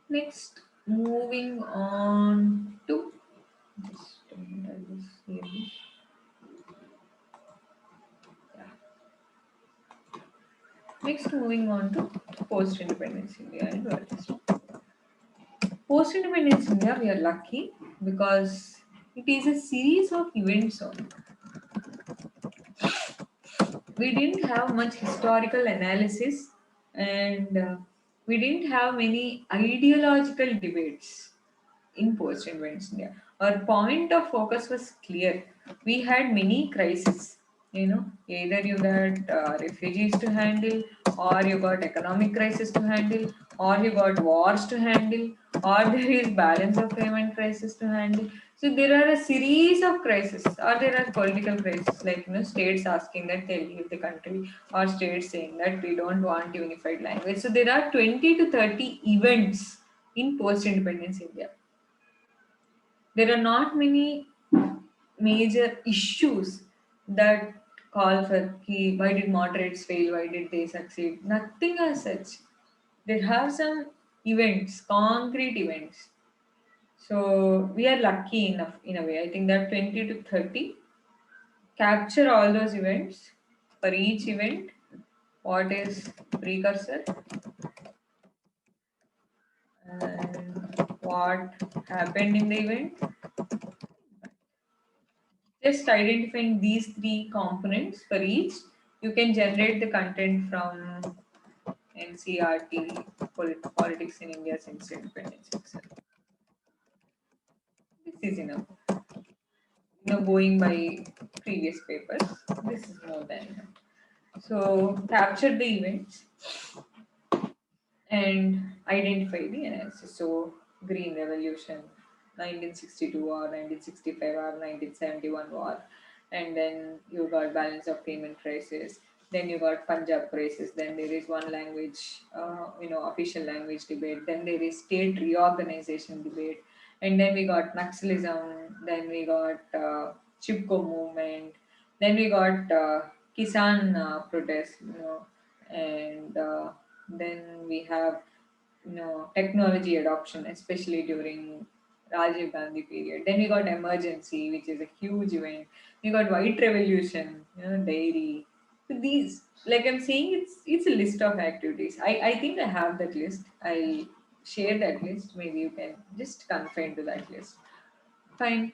Next, moving on to just a minute, I'll just save this. Yeah. Next, moving on to post-independence India and world history. Post-independence India, we are lucky because it is a series of events only. We didn't have much historical analysis, and we didn't have many ideological debates in post-independence India. Our point of focus was clear. We had many crises. Either you got refugees to handle, or you got economic crisis to handle, or you got wars to handle, or there is balance of payment crisis to handle. So there are a series of crises, or there are political crises, like states asking that they leave the country, or states saying that we don't want unified language. So there are 20 to 30 events in post-independence India. There are not many major issues that call for why did moderates fail, why did they succeed? Nothing as such. There have some events, concrete events. So we are lucky enough in a way. I think that 20 to 30 capture all those events. For each event, what is precursor and what happened in the event. Just identifying these three components for each, you can generate the content from NCRT Politics in India since independence itself. This is enough. Going by previous papers, this is more than enough. So capture the events and identify the analysis. So Green Revolution, 1962 war, 1965 war, 1971 war, and then you got balance of payment crisis. Then you got Punjab crisis. Then there is one language, official language debate. Then there is state reorganization debate, and then we got Naxalism. Then we got Chipko movement. Then we got Kisan protest. And then we have technology adoption, especially during Rajiv Gandhi period. Then we got emergency, which is a huge event. We got white revolution, dairy. So these, like I'm saying, it's a list of activities. I think I have that list. I share that list. Maybe you can just confine to that list. Fine.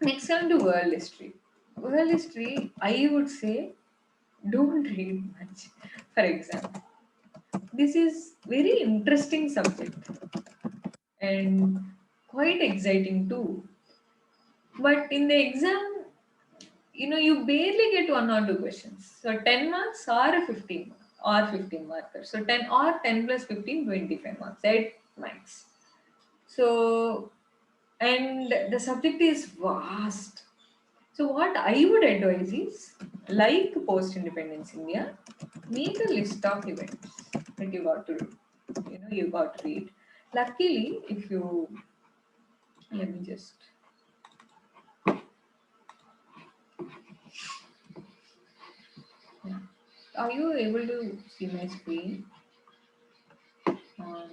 Next on to world history. World history, I would say, don't read much. For example, this is very interesting subject and quite exciting too. But in the exam, you barely get one or two questions. So 10 marks or 15 or 15 markers. So 10 or 10 plus 15, 25 marks at max. So, and the subject is vast. So what I would advise is, like post-independence India, make a list of events that you got to do. You got to read. Luckily, if you let me just yeah. Are you able to see my screen? Um, I'll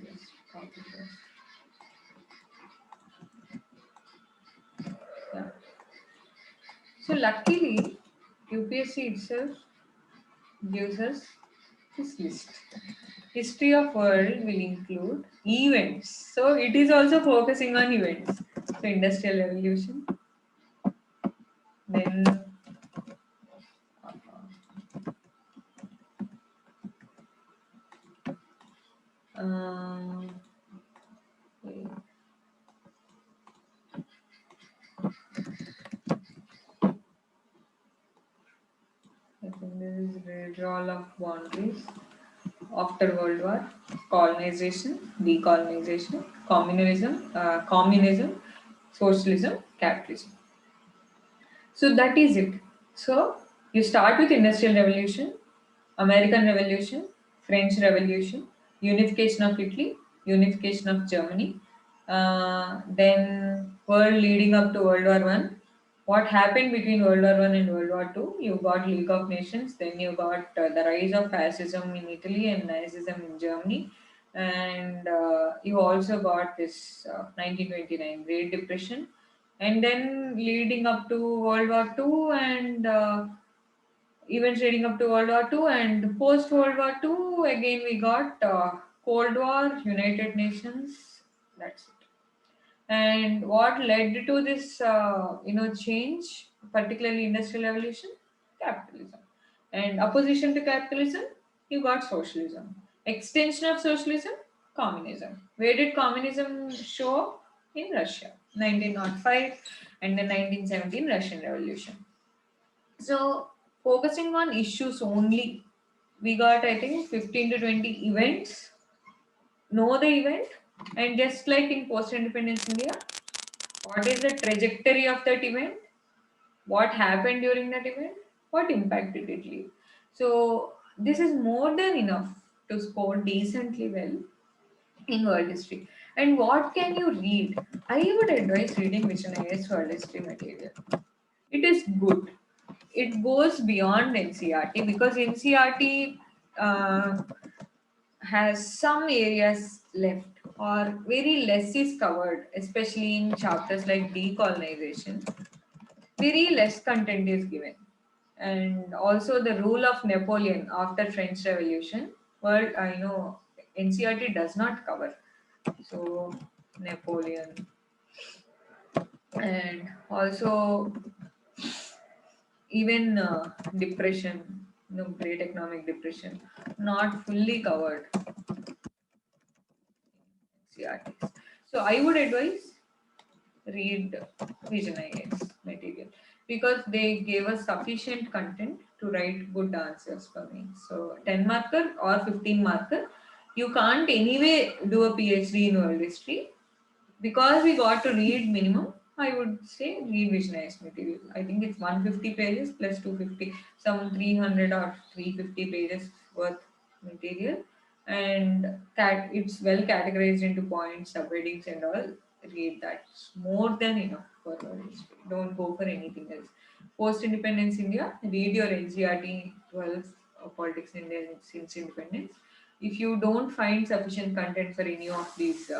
just copy this. Yeah. So luckily, UPSC itself gives us this list. History of world will include events. So it is also focusing on events. So industrial revolution, then um, wait, I think there is withdrawal of boundaries after World War, colonization, decolonization, communism, socialism, capitalism. So that is it. So you start with industrial revolution, American Revolution, French Revolution, unification of Italy, unification of Germany, then world leading up to World War One. What happened between World War One and World War Two? You got League of Nations, then you got the rise of fascism in Italy and Nazism in Germany, and you also got this 1929 Great Depression, and then leading up to World War Two and events leading up to World War Two and post World War Two. Again, we got Cold War, United Nations. That's it. And what led to this, change, particularly industrial revolution? Capitalism. And opposition to capitalism, you got socialism. Extension of socialism, communism. Where did communism show up? In Russia, 1905, and the 1917 Russian Revolution. So, focusing on issues only, we got, I think, 15 to 20 events. Know the event, and just like in post independence India, what is the trajectory of that event? What happened during that event? What impact did it leave? So, this is more than enough to score decently well in world history. And what can you read? I would advise reading Mission IS world history material. It is good. It goes beyond NCRT because NCRT has some areas left or very less is covered, especially in chapters like decolonization. Very less content is given. And also the rule of Napoleon after French Revolution. Well, I know NCRT does not cover. So Napoleon and also even depression, great economic depression, not fully covered CRTs. So I would advise read Vision IAS material because they gave us sufficient content to write good answers for me. So 10 marker or 15 marker, you can't anyway do a PhD in world history because we got to read minimum. I would say read Vishnaya's material. I think it's 150 pages plus 250, some 300 or 350 pages worth material, and it's well categorized into points, subheadings, and all. Read that. It's more than enough for world history. Don't go for anything else. Post independence India, read your NCRT 12 politics in India since independence. If you don't find sufficient content for any of these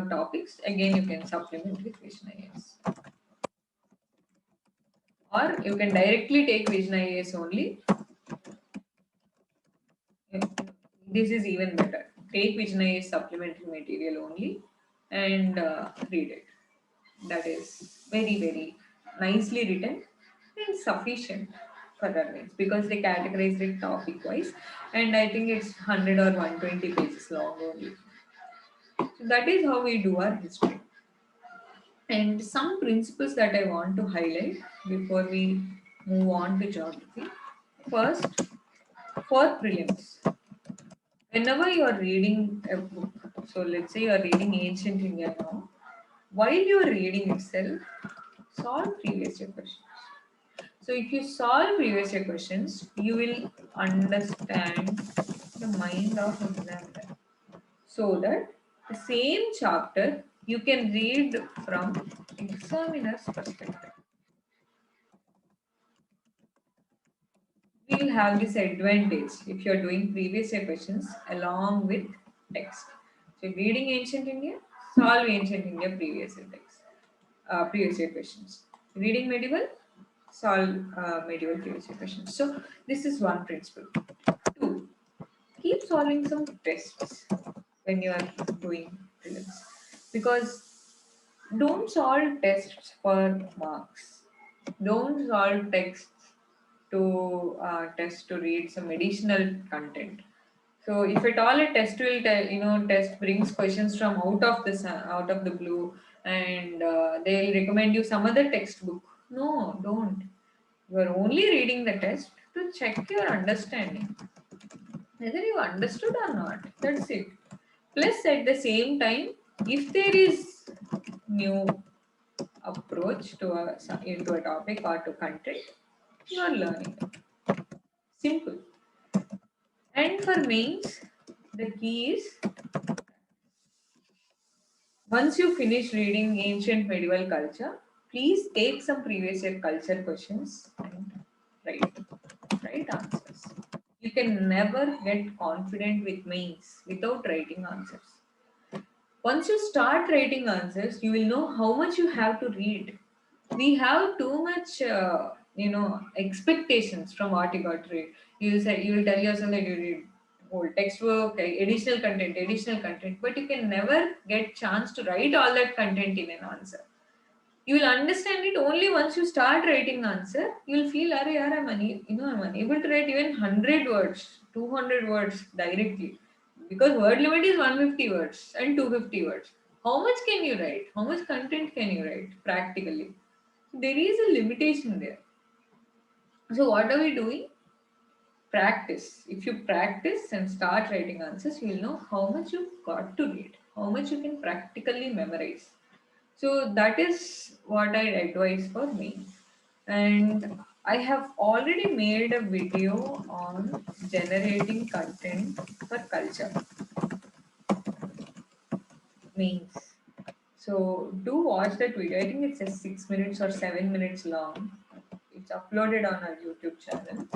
topics, again you can supplement with Vision IAS. Or you can directly take Vision IAS only. This is even better. Take Vision IAS supplementary material only and read it. That is very, very nicely written and sufficient for learners because they categorize it topic wise, and I think it's 100 or 120 pages long only. So that is how we do our history. And some principles that I want to highlight before we move on to geography. First, for prelims, whenever you are reading a book, so let's say you are reading Ancient India now, while you are reading itself, solve previous year questions. So if you solve previous year questions, you will understand the mind of examiner. So that the same chapter you can read from examiner's perspective. We will have this advantage if you're doing previous year questions along with text. So reading ancient India, solve ancient India previous year text, previous year questions. Reading medieval, solve medieval previous year questions. So this is one principle. Two, keep solving some tests when you are doing prelims because don't solve tests for marks. Don't solve texts to test to read some additional content. So if at all a test will tell, test brings questions from out of the blue, and they'll recommend you some other textbook. No, don't. You are only reading the test to check your understanding, whether you understood or not. That's it. Plus, at the same time, if there is new approach to into a topic or to content, you are learning. Simple. And for mains, the key is once you finish reading ancient medieval culture, please take some previous year culture questions and write, write answers. You can never get confident with mains without writing answers. Once you start writing answers, you will know how much you have to read. We have too much, expectations from what you got to read. You will tell yourself that you read whole textbook, additional content, but you can never get chance to write all that content in an answer. You will understand it only once you start writing answer. You will feel, "Arey, yaar, I'm unable to write even 100 words, 200 words directly." Because word limit is 150 words and 250 words. How much can you write? How much content can you write practically? There is a limitation there. So what are we doing? Practice. If you practice and start writing answers, you will know how much you got to read, how much you can practically memorize. So that is what I advise for me. And I have already made a video on generating content for culture means. So do watch that video. I think it's just 6 minutes or 7 minutes long. It's uploaded on our YouTube channel.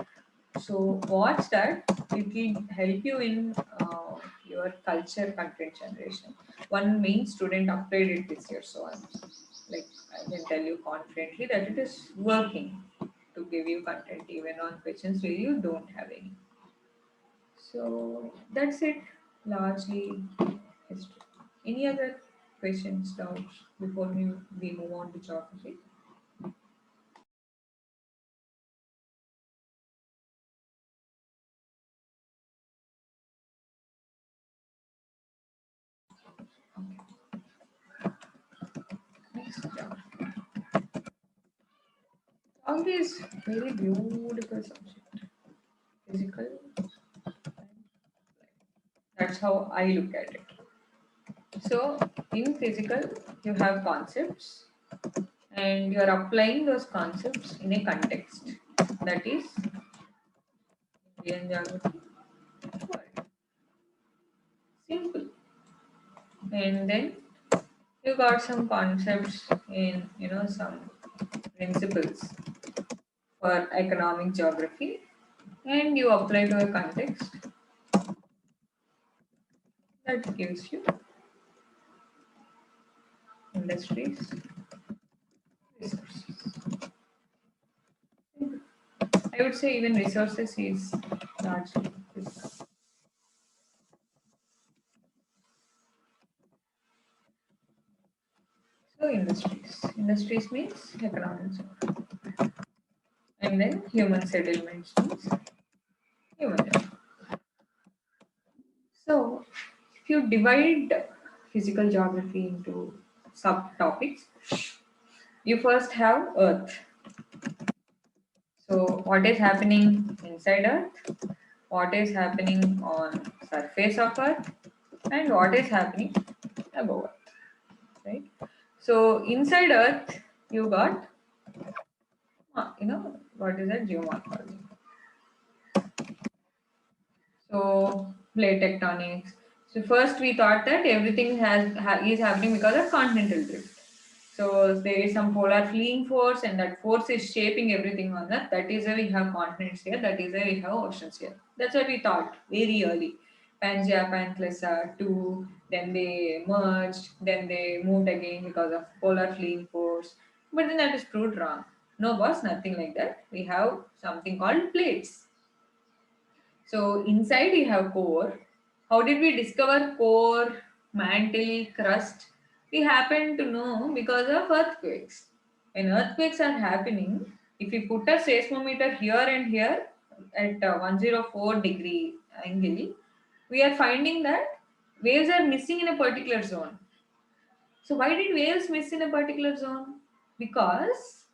So watch that. It will help you in your culture content generation. One main student upgraded it this year, so I can tell you confidently that it is working to give you content even on questions where you don't have any. So that's it, largely history. Any other questions, doubts before we move on to geography? Next, geography. Geography is very beautiful subject. Physical. That's how I look at it. So in physical, you have concepts and you are applying those concepts in a context. That is Indian geography. World. Simple. And then you got some concepts in some principles for economic geography and you apply to a context that gives you industries, resources. I would say even resources is largely physical. So industries. Industries means economic zone. And then human settlements means human life. So if you divide physical geography into subtopics, you first have Earth. So what is happening inside Earth, what is happening on surface of Earth, and what is happening above Earth, right? So inside Earth, you got, what is that geomorphology? So plate tectonics. So first we thought that everything is happening because of continental drift. So there is some polar fleeing force, and that force is shaping everything on Earth. That is why we have continents here. That is why we have oceans here. That's what we thought very early. Pangaea, Panthlessa, two. Then they merged. Then they moved again because of polar fleeing force. But then that is proved wrong. No, boss, nothing like that. We have something called plates. So inside we have core. How did we discover core, mantle, crust? We happen to know because of earthquakes. When earthquakes are happening, if we put a seismometer here and here at 104-degree angle, we are finding that waves are missing in a particular zone. So why did waves miss in a particular zone? Because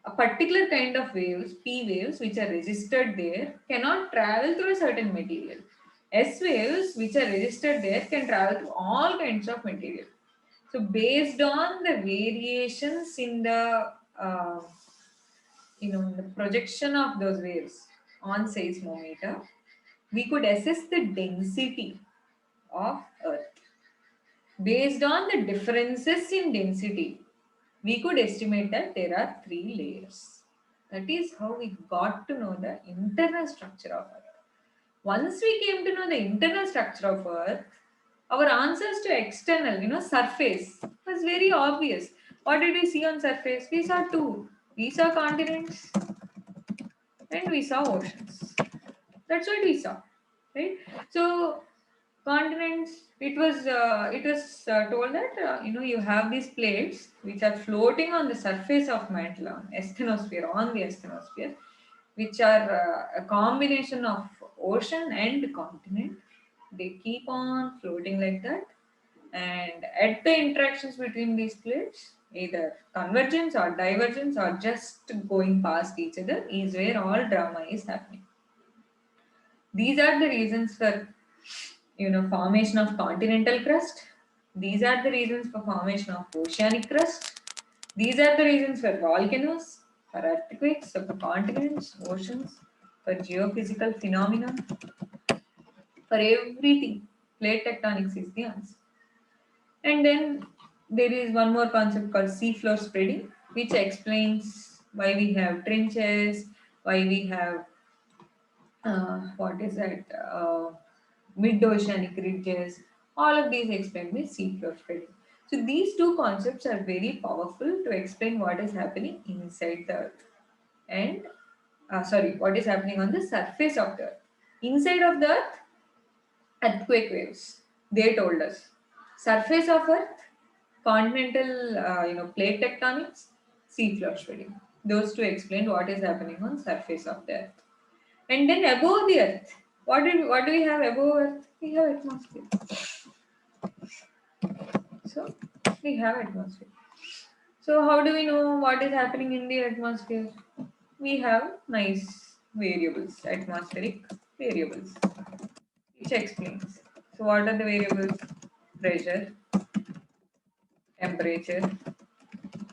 a particular kind of waves, P waves, which are registered there, cannot travel through a certain material. S waves, which are registered there, can travel through all kinds of material. So based on the variations in the the projection of those waves on seismometer, we could assess the density of Earth. Based on the differences in density, we could estimate that there are three layers. That is how we got to know the internal structure of Earth. Once we came to know the internal structure of Earth, our answers to external, surface was very obvious. What did we see on surface? We saw two. We saw continents and we saw oceans. That's what we saw, right? So continents. It was told that you have these plates which are floating on the surface of mantle on the asthenosphere, which are a combination of ocean and continent. They keep on floating like that, and at the interactions between these plates, either convergence or divergence or just going past each other, is where all drama is happening. These are the reasons for formation of continental crust. These are the reasons for formation of oceanic crust. These are the reasons for volcanoes, for earthquakes, for continents, oceans, for geophysical phenomena, for everything. Plate tectonics is the answer. And then there is one more concept called seafloor spreading, which explains why we have trenches, why we have what is that? Mid-oceanic ridges. All of these explain the seafloor spreading. So these two concepts are very powerful to explain what is happening inside the Earth and what is happening on the surface of the Earth. Inside of the Earth, earthquake waves. They told us. Surface of Earth, continental, plate tectonics, seafloor spreading. Those two explain what is happening on surface of the Earth. And then above the Earth, what do we have above Earth? We have atmosphere. So we have atmosphere. So how do we know what is happening in the atmosphere? We have nice variables, atmospheric variables, which explains. So what are the variables? Pressure, temperature,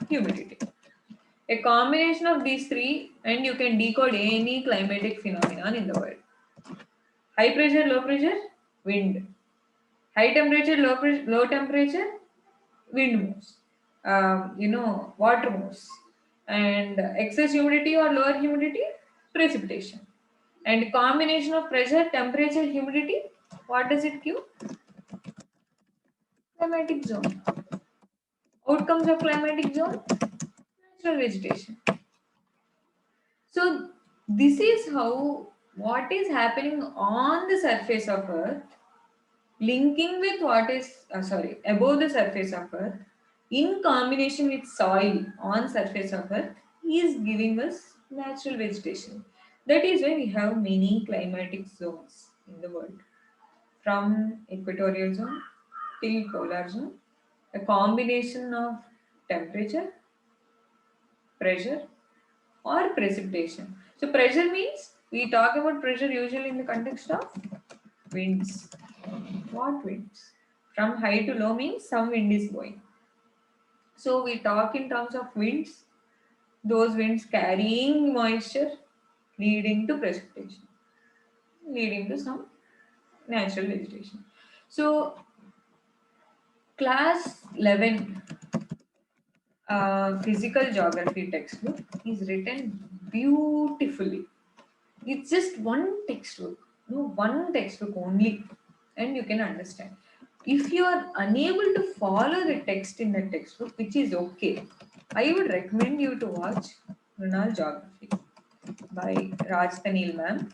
humidity. A combination of these three, and you can decode any climatic phenomenon in the world. High pressure, low pressure, wind. High temperature, low temperature, wind moves. Water moves. And excess humidity or lower humidity, precipitation. And combination of pressure, temperature, humidity, what does it give? Climatic zone. Outcomes of climatic zone, natural vegetation. So this is how what is happening on the surface of Earth linking with what is above the surface of Earth in combination with soil on surface of Earth is giving us natural vegetation. That is why we have many climatic zones in the world, from equatorial zone till polar zone, a combination of temperature, pressure, or precipitation. So pressure means we talk about pressure usually in the context of winds. What winds? From high to low means some wind is blowing. So we talk in terms of winds, those winds carrying moisture leading to precipitation, leading to some natural vegetation. So class 11 physical geography textbook is written beautifully. It's just one textbook, one textbook only, and you can understand. If you are unable to follow the text in the textbook, which is okay, I would recommend you to watch Runal Geography by Rajtanil ma'am.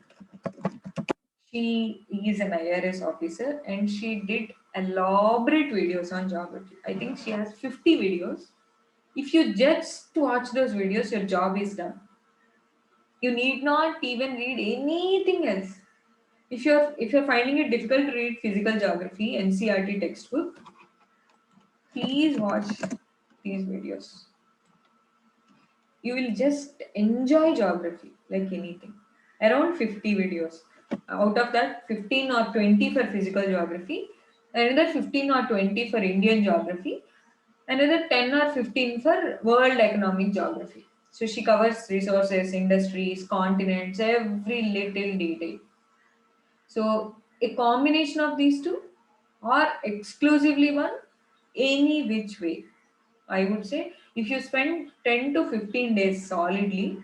She is an IRS officer and she did elaborate videos on geography. I think she has 50 videos. If you just watch those videos, your job is done. You need not even read anything else. If you're finding it difficult to read physical geography NCERT textbook, please watch these videos. You will just enjoy geography like anything. Around 50 videos. Out of that, 15 or 20 for physical geography, another 15 or 20 for Indian geography, another 10 or 15 for world economic geography. So she covers resources, industries, continents, every little detail. So a combination of these two or exclusively one, any which way. I would say if you spend 10 to 15 days solidly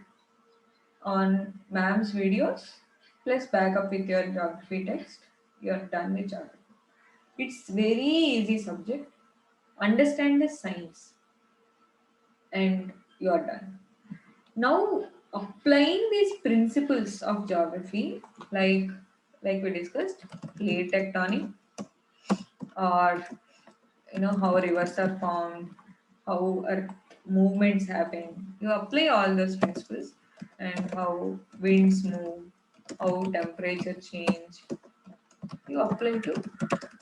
on ma'am's videos, plus back up with your geography text, you're done with geography. It's very easy subject. Understand the science and you're done. Now applying these principles of geography, like we discussed, plate tectonic, or how rivers are formed, how earth movements happen. You apply all those principles and how winds move, how temperature change. You apply to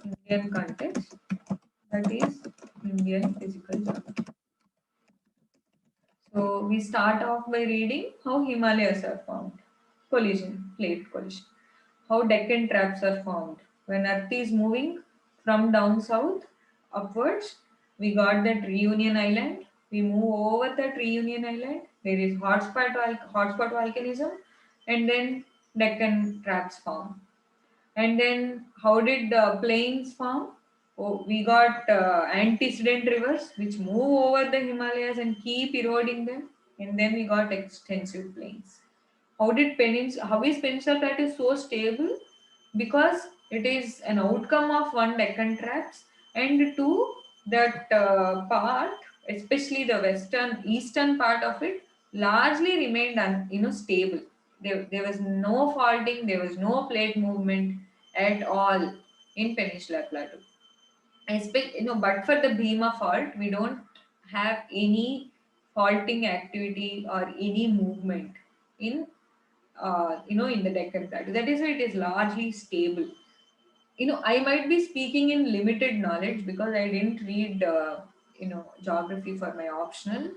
Indian context, that is Indian physical geography. So we start off by reading how Himalayas are formed. Collision, plate collision. How Deccan traps are formed. When Earth is moving from down south upwards, we got that reunion island. We move over that reunion island. There is hotspot volcanism, and then Deccan traps form. And then how did the plains form? Oh, we got antecedent rivers which move over the Himalayas and keep eroding them. And then we got extensive plains. How is Peninsula Plateau so stable? Because it is an outcome of one Deccan Traps, and two, that part, especially the eastern part of it, largely remained stable. There was no faulting, there was no plate movement at all in Peninsula Plateau. But for the Bhima fault, we don't have any faulting activity or any movement in in the Deccan Plateau. That is why it is largely stable. I might be speaking in limited knowledge because I didn't read geography for my optional.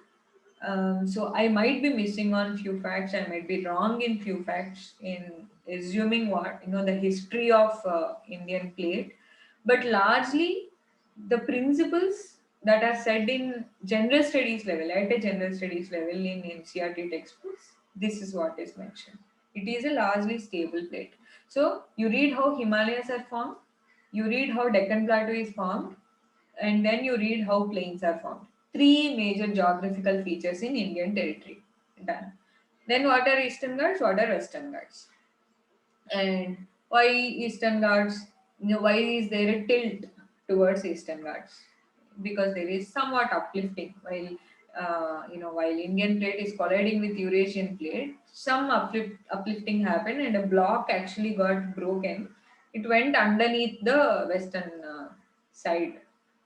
So I might be missing on few facts. I might be wrong in few facts in assuming what the history of Indian plate, but largely the principles that are said in general studies level, at a general studies level in NCRT textbooks, this is what is mentioned. It is a largely stable plate. So you read how Himalayas are formed, you read how Deccan Plateau is formed, and then you read how plains are formed. Three major geographical features in Indian territory. Done. Then what are Eastern Ghats? What are Western Ghats? And why Eastern Ghats? Why is there a tilt towards Eastern Ghats? Because there is somewhat uplifting while Indian plate is colliding with Eurasian plate, some uplifting happened and a block actually got broken. It went underneath the western side.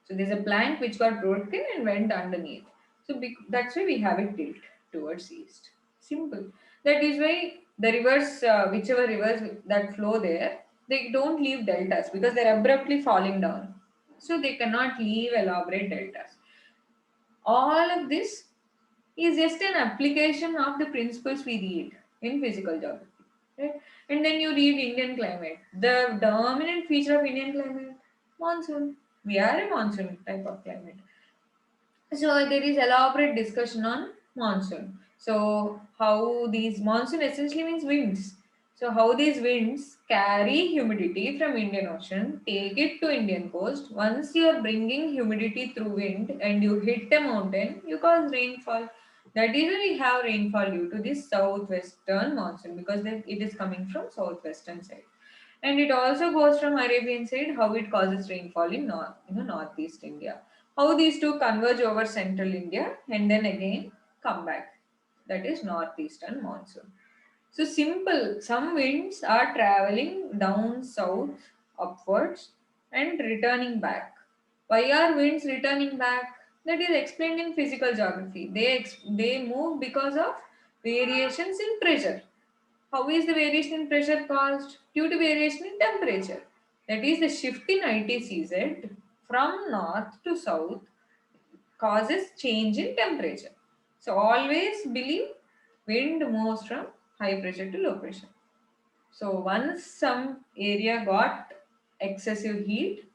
So there's a plank which got broken and went underneath. So that's why we have it tilt towards east. Simple. That is why the rivers, whichever rivers that flow there, they don't leave deltas because they're abruptly falling down. So they cannot leave elaborate deltas. All of this is just an application of the principles we read in physical geography. Right? And then you read Indian climate. The dominant feature of Indian climate, monsoon. We are a monsoon type of climate. So there is elaborate discussion on monsoon. So how these monsoon essentially means winds. So how these winds carry humidity from Indian Ocean, take it to Indian coast. Once you are bringing humidity through wind and you hit a mountain, you cause rainfall. That is why we have rainfall due to this southwestern monsoon because it is coming from southwestern side. And it also goes from Arabian side how it causes rainfall in northeast India. How these two converge over central India and then again come back. That is northeastern monsoon. So simple. Some winds are traveling down south upwards and returning back. Why are winds returning back? That is explained in physical geography. They move because of variations in pressure. How is the variation in pressure caused? Due to variation in temperature. That is, the shift in ITCZ from north to south causes change in temperature. So always believe wind moves from high pressure to low pressure. So once some area got excessive heat,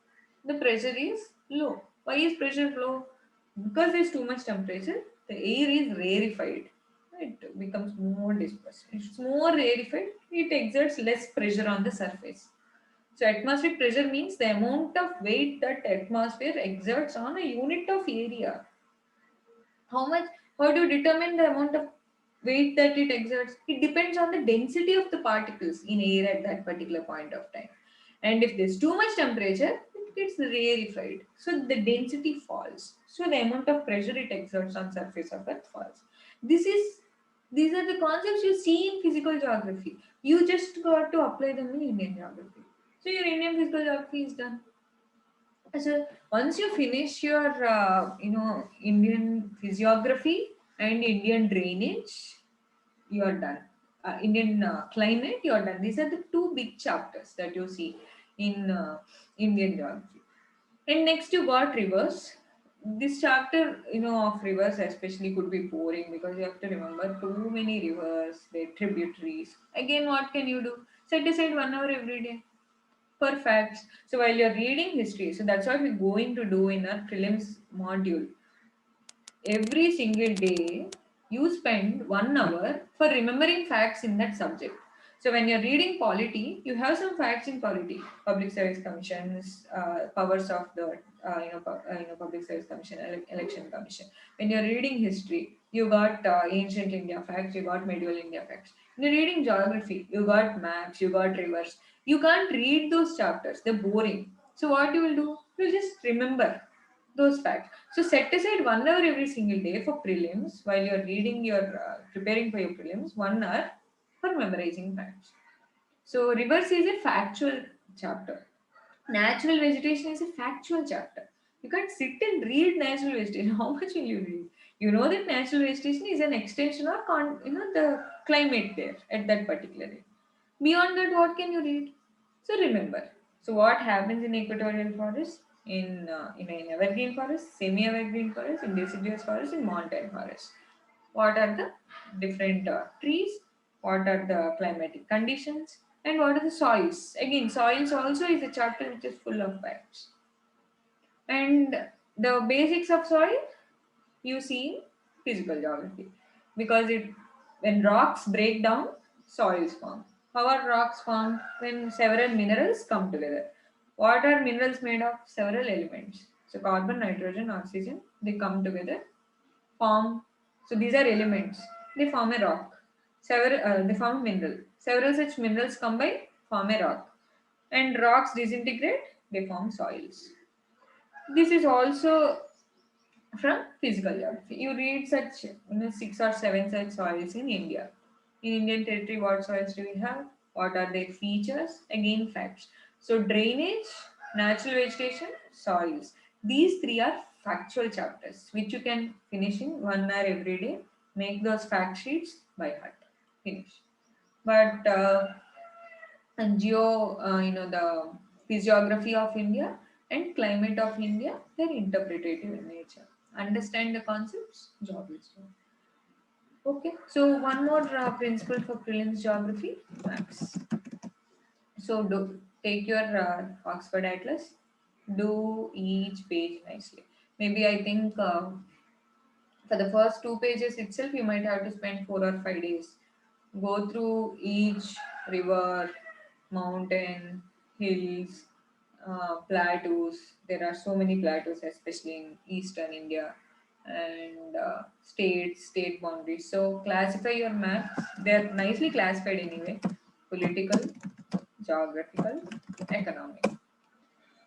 the pressure is low. Why is pressure low? Because there's too much temperature, the air is rarefied. it becomes more dispersed. It's more rarefied, it exerts less pressure on the surface. So atmospheric pressure means the amount of weight that atmosphere exerts on a unit of area. How much? How do you determine the amount of weight that it exerts? It depends on the density of the particles in air at that particular point of time. And if there's too much temperature, it gets rarefied. So the density falls. So the amount of pressure it exerts on surface of Earth falls. This is these are the concepts you see in physical geography. You just got to apply them in Indian geography. So your Indian physical geography is done. So once you finish your Indian physiography and Indian drainage, you are done. Indian climate, you are done. These are the two big chapters that you see in Indian geography. And next you got rivers. This chapter, of rivers especially could be boring because you have to remember too many rivers, their tributaries. Again, what can you do? Set aside 1 hour every day for facts. So while you're reading history, so that's what we're going to do in our prelims module. Every single day, you spend 1 hour for remembering facts in that subject. So when you're reading polity, you have some facts in polity, public service commissions, powers of the public service commission, election commission. When you're reading history, you got ancient India facts, you got medieval India facts. When you're reading geography, you got maps, you got rivers. You can't read those chapters; they're boring. So what you will do? You'll just remember those facts. So set aside 1 hour every single day for prelims while you're reading your preparing for your prelims. 1 hour for memorizing facts. So rivers is a factual chapter. Natural vegetation is a factual chapter. You can't sit and read natural vegetation. How much will you read? You know that natural vegetation is an extension of the climate there at that particular area. Beyond that, what can you read? So remember. So what happens in equatorial forest, in evergreen forest, semi-evergreen forest, in deciduous forest, in mountain forest? What are the different trees? What are the climatic conditions? And what are the soils? Again, soils also is a chapter which is full of facts. And the basics of soil you see in physical geography, because it when rocks break down, soils form. How are rocks formed? When several minerals come together. What are minerals made of? Several elements. So carbon, nitrogen, oxygen, they come together, form. So these are elements. They form a rock. Several they form a mineral. Several such minerals combine, form a rock. And rocks disintegrate, they form soils. This is also from physical geography. You read such 6 or 7 such soils in India. In Indian territory, what soils do we have? What are their features? Again, facts. So drainage, natural vegetation, soils. These three are factual chapters which you can finish in 1 hour every day. Make those fact sheets by heart. Finish. But and the physiography of India and climate of India, they're interpretative in nature. Understand the concepts, job is done. Okay, so one more principle for prelims geography, maps. So take your Oxford Atlas, do each page nicely. Maybe I think for the first 2 pages itself, you might have to spend 4 or 5 days. Go through each river, mountain, hills, plateaus. There are so many plateaus, especially in eastern India, and state boundaries. So classify your maps. They're nicely classified anyway: political, geographical, economic.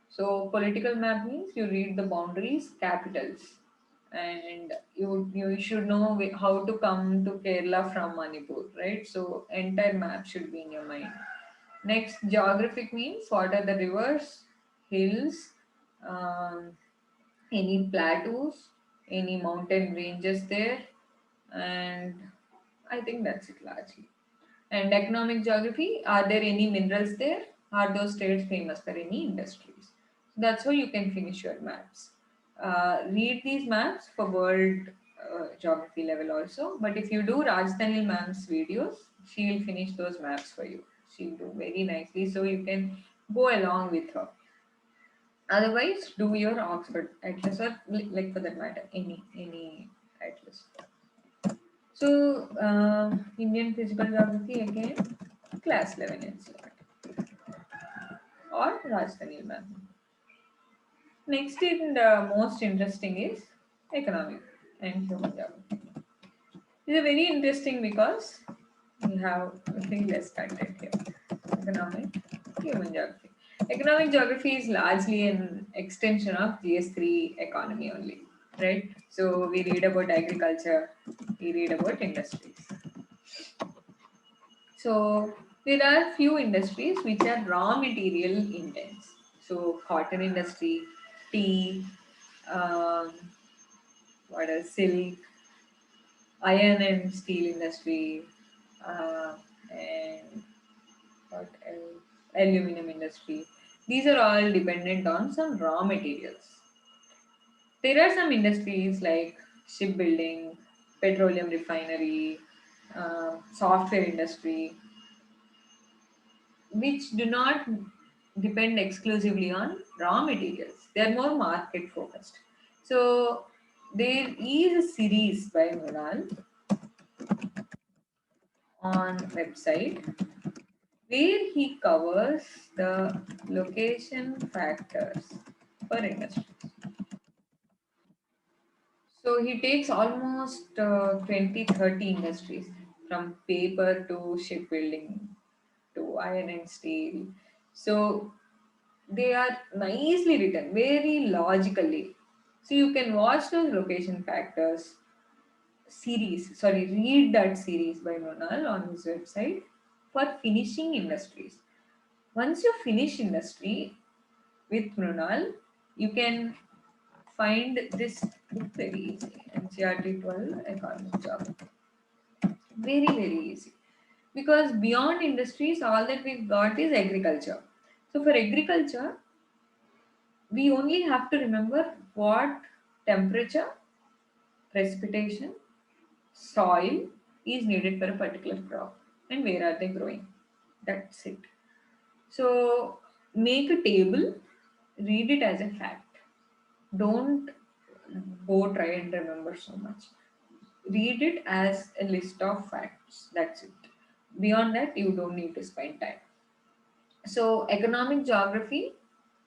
So political map means you read the boundaries, capitals, and you should know how to come to Kerala from Manipur, right? So entire map should be in your mind. Next, geographic means what are the rivers, hills, um, any plateaus, any mountain ranges there, and I think that's it largely. And economic geography, are there any minerals there? Are those states famous for any industries? That's how you can finish your maps. Read these maps for world geography level also. But if you do Rajdhani ma'am's videos, she will finish those maps for you. She'll do very nicely, so you can go along with her. Otherwise, do your Oxford Atlas or like for that matter, any Atlas. So, Indian physical geography again, class 11 NCERT or Rajasthan Math. Next, in the most interesting is economic and human geography. This is very interesting because we have very less content here. Economic, human geography. Economic geography is largely an extension of GS3 economy only, right? So we read about agriculture, we read about industries. So there are few industries which are raw material intense. So cotton industry, tea, um, what else, silk, iron and steel industry, uh, and what else? Aluminum industry. These are all dependent on some raw materials. There are some industries like shipbuilding, petroleum refinery, software industry, which do not depend exclusively on raw materials. They are more market focused. So there is a series by Mrinal on website where he covers the location factors for industry. So he takes almost 20, 30 industries from paper to shipbuilding to iron and steel. So they are nicely written, very logically. So you can watch those location factors read that series by Nonal on his website for finishing industries. Once you finish industry with Mrunal, you can find this book very easy. NCRT 12 Economic Job. Very, very easy. Because beyond industries, all that we've got is agriculture. So for agriculture, we only have to remember what temperature, precipitation, soil is needed for a particular crop and where are they growing. That's it. So make a table, read it as a fact. Don't go try and remember so much. Read it as a list of facts. That's it. Beyond that, you don't need to spend time. So, economic geography,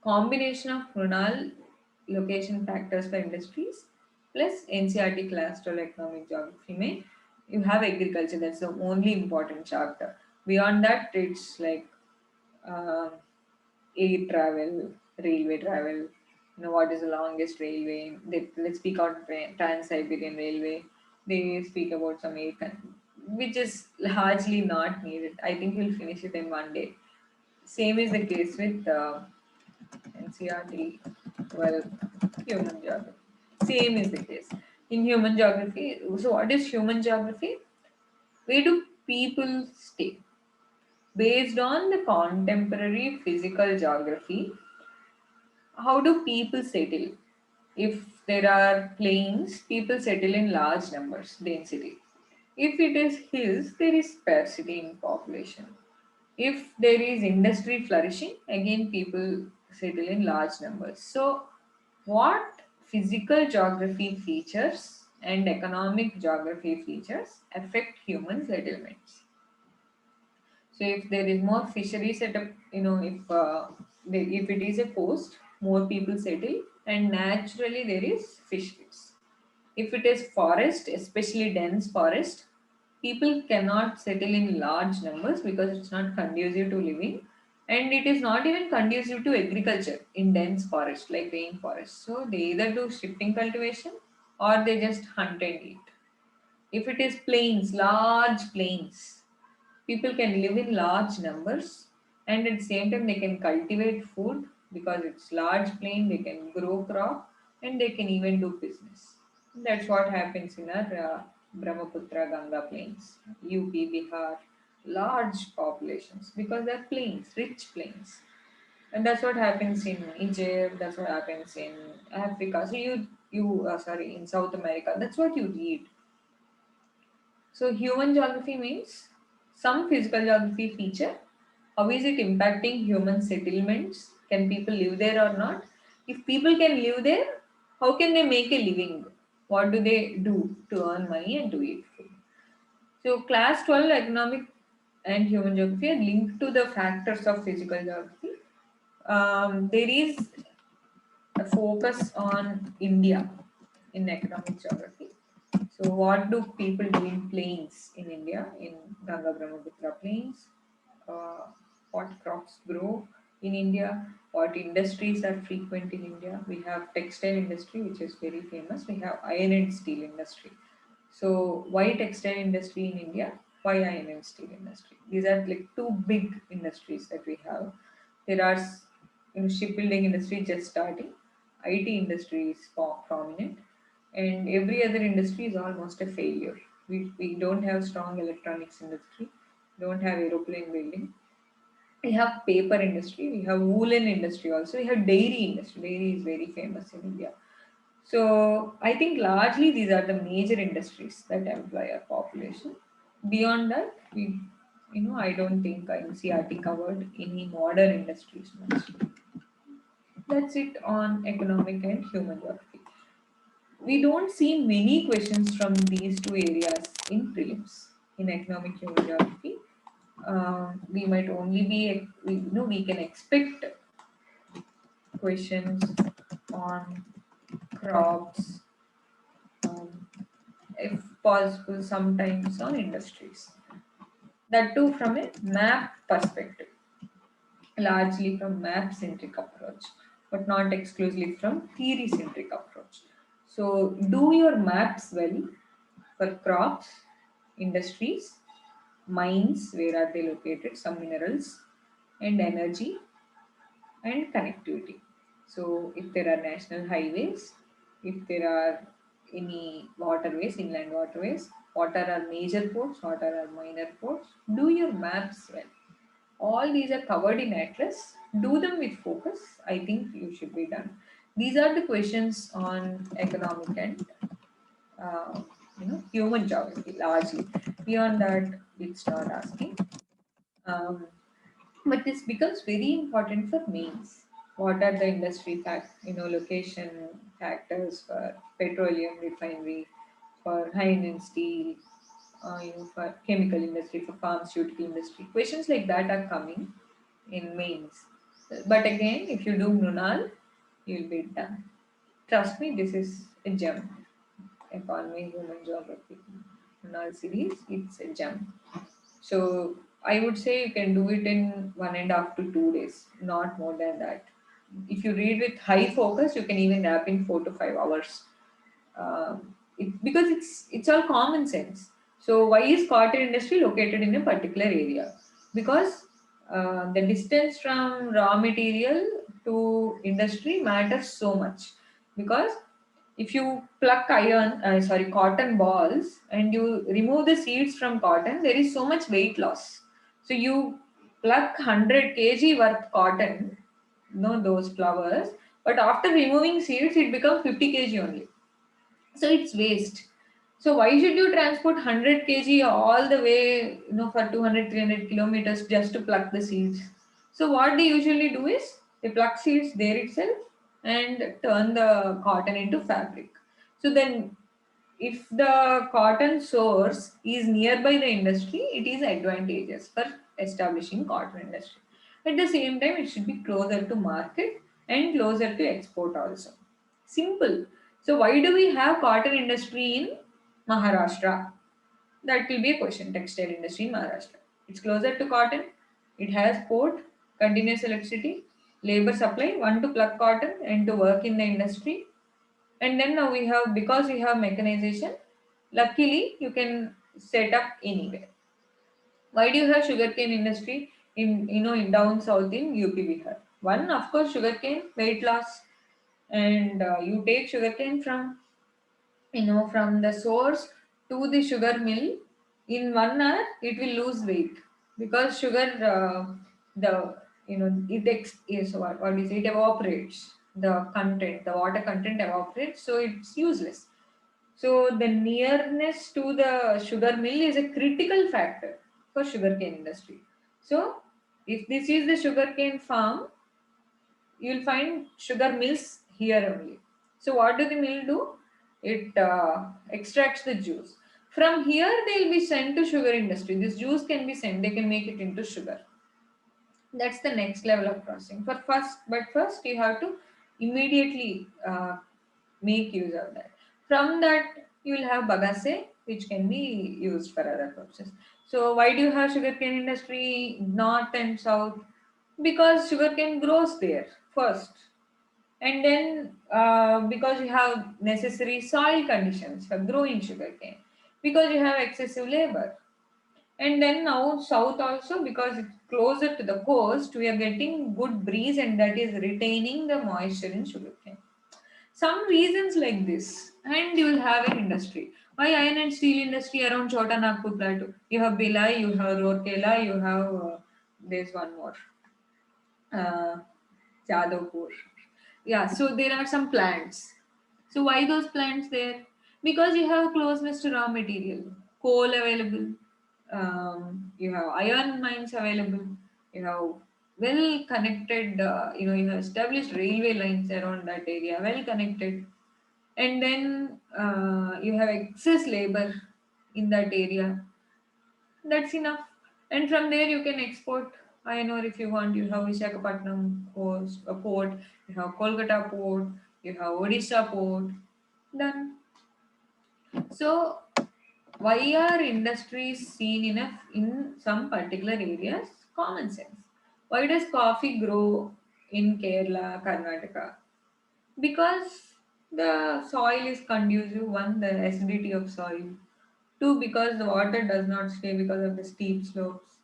combination of Runal location factors for industries plus NCRT class 12 economic geography. May you have agriculture, that's the only important chapter. Beyond that, it's like uh, air travel, railway travel. What is the longest railway? Let's speak out Trans Siberian Railway. They speak about some which is largely not needed. I think we'll finish it in one day. Same is the case with NCRT, well, human geography. Same is the case. In human geography, so what is human geography? Where do people stay? Based on the contemporary physical geography, how do people settle? If there are plains, people settle in large numbers, density. If it is hills, there is sparsity in population. If there is industry flourishing, again people settle in large numbers. So, what physical geography features and economic geography features affect human settlements? So, if there is more fishery setup, if it is a coast, more people settle, and naturally there is fisheries. If it is forest, especially dense forest, people cannot settle in large numbers because it's not conducive to living, and it is not even conducive to agriculture in dense forest like rainforest. So they either do shifting cultivation or they just hunt and eat. If it is plains, large plains, people can live in large numbers and at the same time they can cultivate food because it's large plain, they can grow crop and they can even do business. That's what happens in our Brahmaputra Ganga plains, UP, Bihar, large populations because they're plains, rich plains. And that's what happens in Egypt, that's what happens in Africa. So in South America, that's what you read. So human geography means some physical geography feature. How is it impacting human settlements? Can people live there or not? If people can live there, how can they make a living? What do they do to earn money and to eat food? So class 12 economic and human geography are linked to the factors of physical geography. There is a focus on India in economic geography. So, what do people do in plains in India, in Ganga Brahmaputra plains? Uh, what crops grow in India? What industries are frequent in India? We have textile industry, which is very famous. We have iron and steel industry. So, why textile industry in India? Why iron and steel industry? These are like two big industries that we have. There are shipbuilding industry just starting. IT industry is prominent, and every other industry is almost a failure. We don't have strong electronics industry, don't have aeroplane building. We have paper industry, we have woolen industry also, we have dairy industry. Dairy is very famous in India. So I think largely these are the major industries that employ our population. Beyond that, I don't think NCRT covered any modern industries much. That's it on economic and human geography. We don't see many questions from these two areas in prelims. In economic human geography, we might only be, we can expect questions on crops, um, if possible, sometimes on industries. That too from a map perspective, largely from map centric approach, but not exclusively from theory centric approach. So, do your maps well for crops, industries, mines, where are they located, some minerals, and energy and connectivity. So, if there are national highways, if there are any waterways, inland waterways, what are our major ports, what are our minor ports, do your maps well. All these are covered in Atlas. Do them with focus. I think you should be done. These are the questions on economic and uh, human geography largely. Beyond that, it's not asking. Um, but this becomes very important for mains. What are the industry location factors for petroleum refinery, for iron and steel, for chemical industry, for pharmaceutical industry. Questions like that are coming in mains. But again, if you do Mrunal, you'll be done. Trust me, this is a gem. Economy, human geography, Mrunal series, it's a gem. So I would say you can do it in 1.5 to 2 days, not more than that. If you read with high focus, you can even wrap in 4 to 5 hours. Because it's all common sense. So why is cotton industry located in a particular area? Because the distance from raw material to industry matters so much. Because if you pluck cotton balls and you remove the seeds from cotton, there is so much weight loss. So you pluck 100 kg worth cotton, those flowers, but after removing seeds, it becomes 50 kg only. So it's waste. So why should you transport 100 kg all the way, for 200, 300 kilometers just to pluck the seeds? So what they usually do is they pluck seeds there itself and turn the cotton into fabric. So then if the cotton source is nearby the industry, it is advantageous for establishing cotton industry. At the same time, it should be closer to market and closer to export also. Simple. So why do we have cotton industry in Maharashtra? That will be a question. Textile industry in Maharashtra. It's closer to cotton. It has port, continuous electricity, labor supply, one to pluck cotton and to work in the industry. And then now we have, because we have mechanization, luckily you can set up anywhere. Why do you have sugarcane industry in down south in UP Bihar? One, of course, sugarcane weight loss, and you take sugarcane from the source to the sugar mill. In 1 hour, it will lose weight because sugar, the it is what is it evaporates the content, the water content evaporates, so it's useless. So the nearness to the sugar mill is a critical factor for sugarcane industry. So if this is the sugarcane farm, you'll find sugar mills here only. So what do the mill do? It extracts the juice. From here, they'll be sent to sugar industry. This juice can be sent, they can make it into sugar. That's the next level of processing. But first you have to immediately make use of that. From that, you will have bagasse, which can be used for other purposes. So why do you have sugarcane industry north and south? Because sugarcane grows there first, and then because you have necessary soil conditions for growing sugarcane, because you have excessive labor, and then now south also, because it's closer to the coast, we are getting good breeze and that is retaining the moisture in sugarcane. Some reasons like this, and you will have an industry. Why iron and steel industry around Chota Nagpur plateau? You have Bhilai, you have Rourkela, you have there's one more, uh, Jadavpur. Yeah, so there are some plants. So why those plants there? Because you have closeness to raw material, coal available, you have iron mines available, you have well connected, you have established railway lines around that area, well connected, and then you have excess labor in that area. That's enough. And from there you can export iron ore if you want. You have Visakhapatnam coast, a port, you have Kolkata port, you have Odisha port. Done. So why are industries seen enough in some particular areas? Common sense. Why does coffee grow in Kerala, Karnataka? Because the soil is conducive, one, the acidity of soil, two, because the water does not stay because of the steep slopes.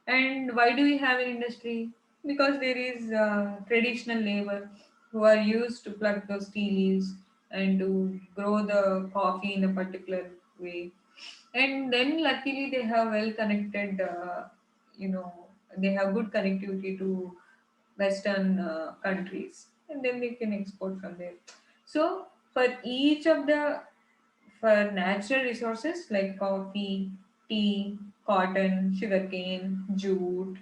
And why do we have an industry? Because there is traditional labor who are used to pluck those tea leaves and to grow the coffee in a particular way. And then luckily they have well connected, you know, they have good connectivity to Western countries, and then they can export from there. So for each of the for natural resources like coffee, tea, cotton, sugarcane, jute,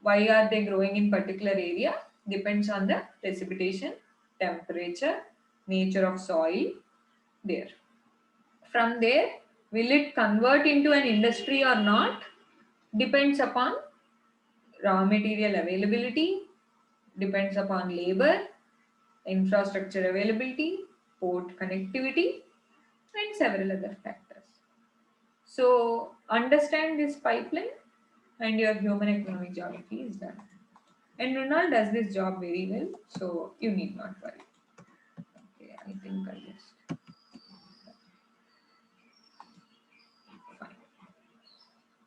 why are they growing in particular area? Depends on the precipitation, temperature, nature of soil there. From there, will it convert into an industry or not? Depends upon raw material availability, depends upon labor, infrastructure availability, port connectivity, and several other factors. So, understand this pipeline and your human economic geography is done. And Runal does this job very well, so you need not worry. Okay, I think I just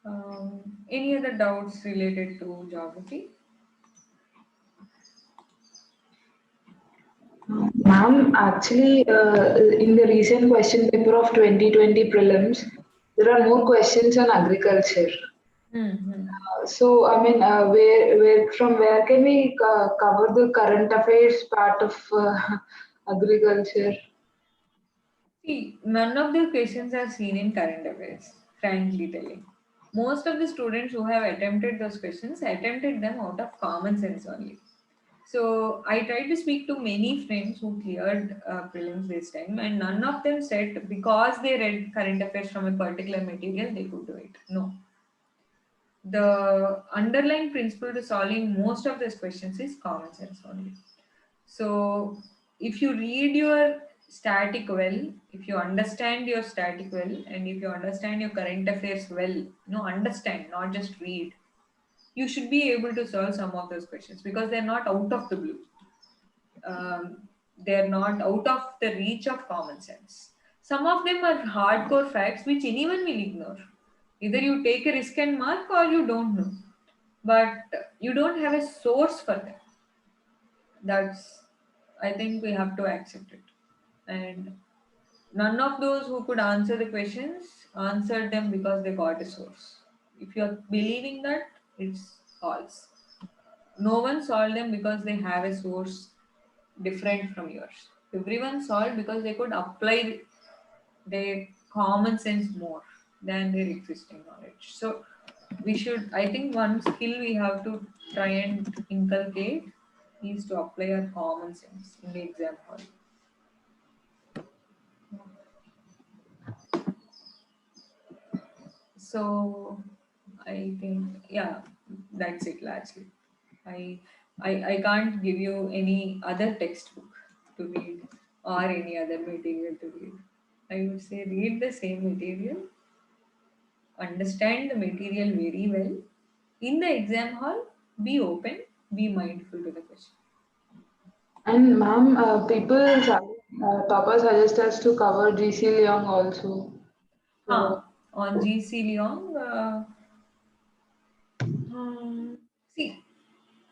fine. Any other doubts related to geography? Ma'am, actually, in the recent question paper of 2020 prelims, there are more questions on agriculture. Mm-hmm. So, I mean, from where can we cover the current affairs part of agriculture? See, none of the questions are seen in current affairs, frankly telling. Most of the students who have attempted those questions attempted them out of common sense only. So I tried to speak to many friends who cleared prelims this time, and none of them said because they read current affairs from a particular material they could do it. No, the underlying principle to solving most of these questions is common sense only. So if you read your static well, if you understand your static well, and if you understand your current affairs well, understand, not just read, you should be able to solve some of those questions because they're not out of the blue. They're not out of the reach of common sense. Some of them are hardcore facts which anyone will ignore. Either you take a risk and mark or you don't know, but you don't have a source for them. That's, I think we have to accept it. And none of those who could answer the questions answered them because they got a source. If you're believing that, it's false. No one solved them because they have a source different from yours. Everyone solved because they could apply their common sense more than their existing knowledge. So we should, I think one skill we have to try and inculcate is to apply our common sense in the exam hall. So I think, yeah, that's it largely. I, I can't give you any other textbook to read or any other material to read. I would say read the same material, understand the material very well. In the exam hall, be open, be mindful to the question. And ma'am, toppers suggest us to cover GC Leong also. So, On GC Leong, see,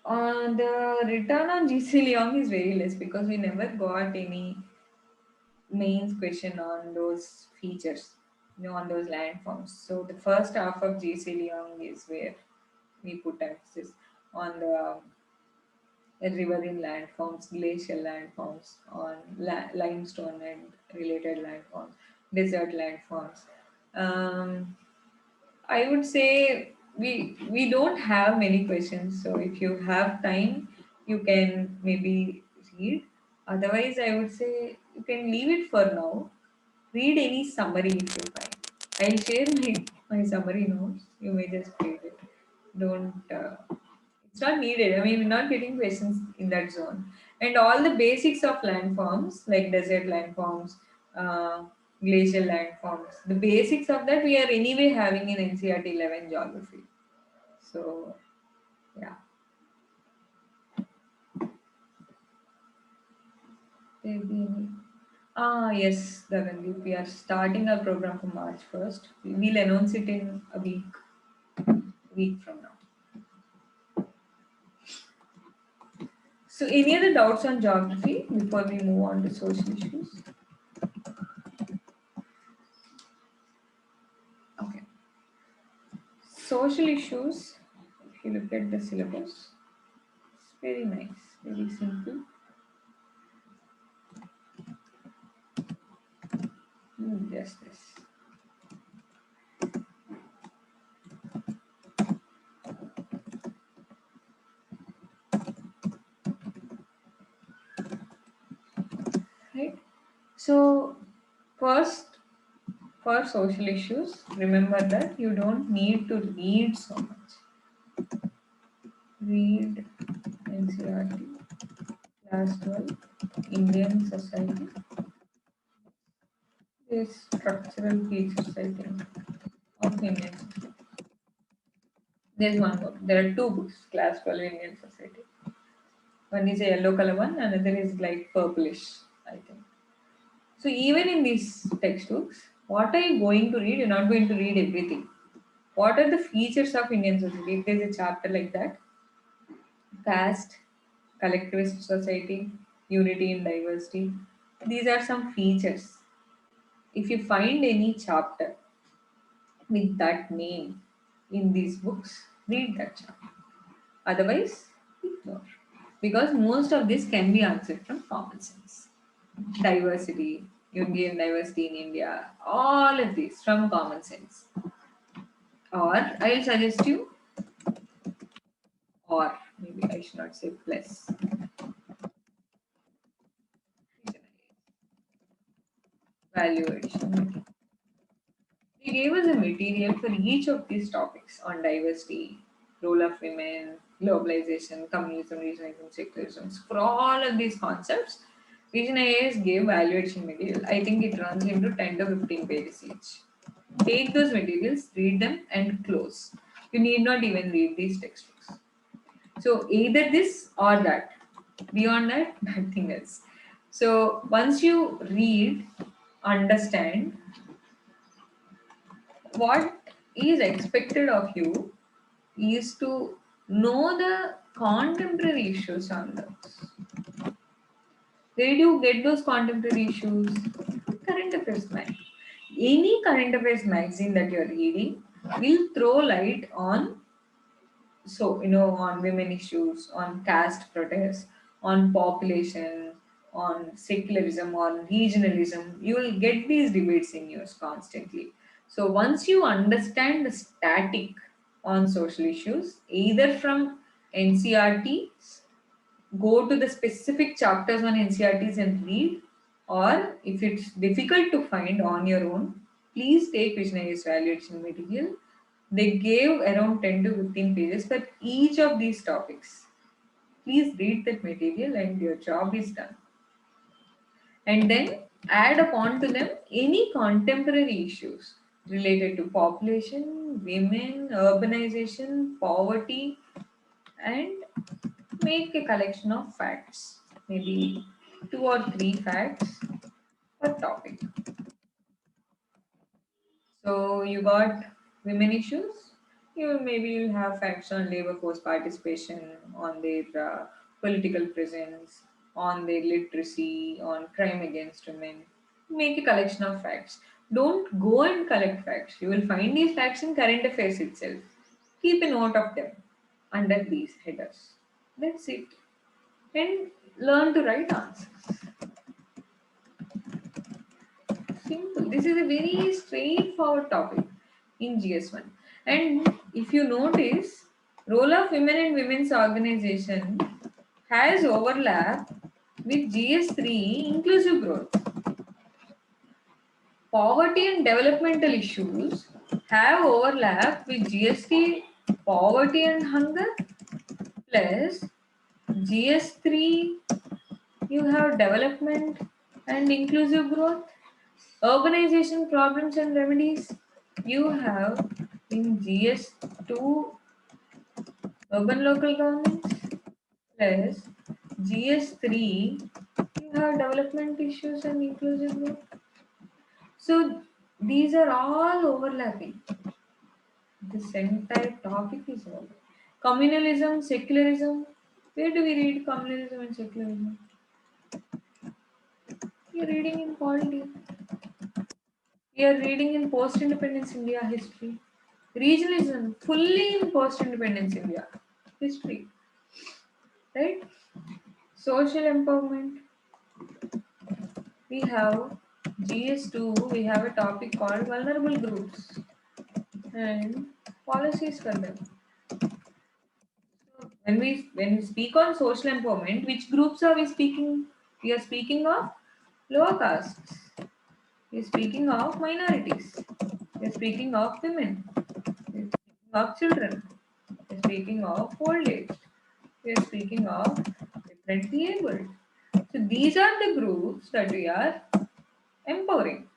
the return on GC Leong is very less because we never got any mains question on those features, on those landforms. So the first half of GC Leong is where we put emphasis on the riverine landforms, glacial landforms, on limestone and related landforms, desert landforms. Um, I would say we don't have many questions, so if you have time, you can maybe read. Otherwise, I would say you can leave it for now. Read any summary if you find. I'll share my summary notes. You may just read it. Don't. It's not needed. I mean, we're not getting questions in that zone. And all the basics of landforms, like desert landforms, uh, glacial landforms, the basics of that we are anyway having in NCERT 11 geography. So, yeah. There be any? Yes, Gagandeep. We are starting our program from March 1st. We'll announce it in a week from now. So, any other doubts on geography before we move on to social issues? Okay. Social issues, if you look at the syllabus, it's very nice, very simple. Just this. Right? So, first, for social issues, remember that you don't need to read so much. Read NCERT, Class 12, Indian Society. This structural features, I think, of Indian Society. There's one book. There are two books, Class 12 Indian Society. One is a yellow color one, another is like purplish, I think. So even in these textbooks, what are you going to read? You're not going to read everything. What are the features of Indian society? If there's a chapter like that, caste, collectivist society, unity in diversity. These are some features. If you find any chapter with that name in these books, read that chapter. Otherwise, ignore. Because most of this can be answered from common sense. Diversity, Indian diversity in India, all of these from common sense. Or I'll suggest you, or maybe I should not say plus. Value addition. They gave us a material for each of these topics on diversity, role of women, globalization, communism, regionalism, secularism. For all of these concepts, Vision IAS gave value addition material. I think it runs into 10 to 15 pages each. Take those materials, read them, and close. You need not even read these textbooks. So either this or that. Beyond that, nothing else. So once you read, understand what is expected of you is to know the contemporary issues on those. Where do you get those contemporary issues? Current affairs magazine. Any current affairs magazine that you're reading will throw light on, so on women issues, on caste protests, on population, on secularism, on regionalism. You will get these debates in news constantly. So once you understand the static on social issues, either from NCRTs, go to the specific chapters on NCRTs and read, or if it's difficult to find on your own, please take Vision IAS value addition material, They gave around 10 to 15 pages for each of these topics. Please read that material and your job is done. And then add upon to them any contemporary issues related to population, women, urbanization, poverty, and make a collection of facts, maybe 2 or 3 facts per topic. So you got women issues. You'll have facts on labor force participation, on their political presence, on their literacy, on crime against women. Make a collection of facts. Don't go and collect facts. You will find these facts in current affairs itself. Keep a note of them under these headers. That's it. And learn to write answers. Simple. This is a very straightforward topic in GS1. And if you notice, role of women and women's organization has overlap with GS3 inclusive growth. Poverty and developmental issues have overlap with GS3 poverty and hunger plus GS3 you have development and inclusive growth. Urbanization problems and remedies you have in GS2 urban local governments plus GS3 you have development issues and inclusive growth. So these are all overlapping. This entire topic is all. Communalism, secularism. Where do we read communalism and secularism? We are reading in polity. We are reading in post-independence India history. Regionalism, fully in post-independence India history, right? Social empowerment. We have GS2. We have a topic called vulnerable groups and policies for them. So when we speak on social empowerment, which groups are we speaking? We are speaking of lower castes. We are speaking of minorities. We are speaking of women. We are speaking of children. We are speaking of old age. We are speaking of differently abled. So these are the groups that we are empowering.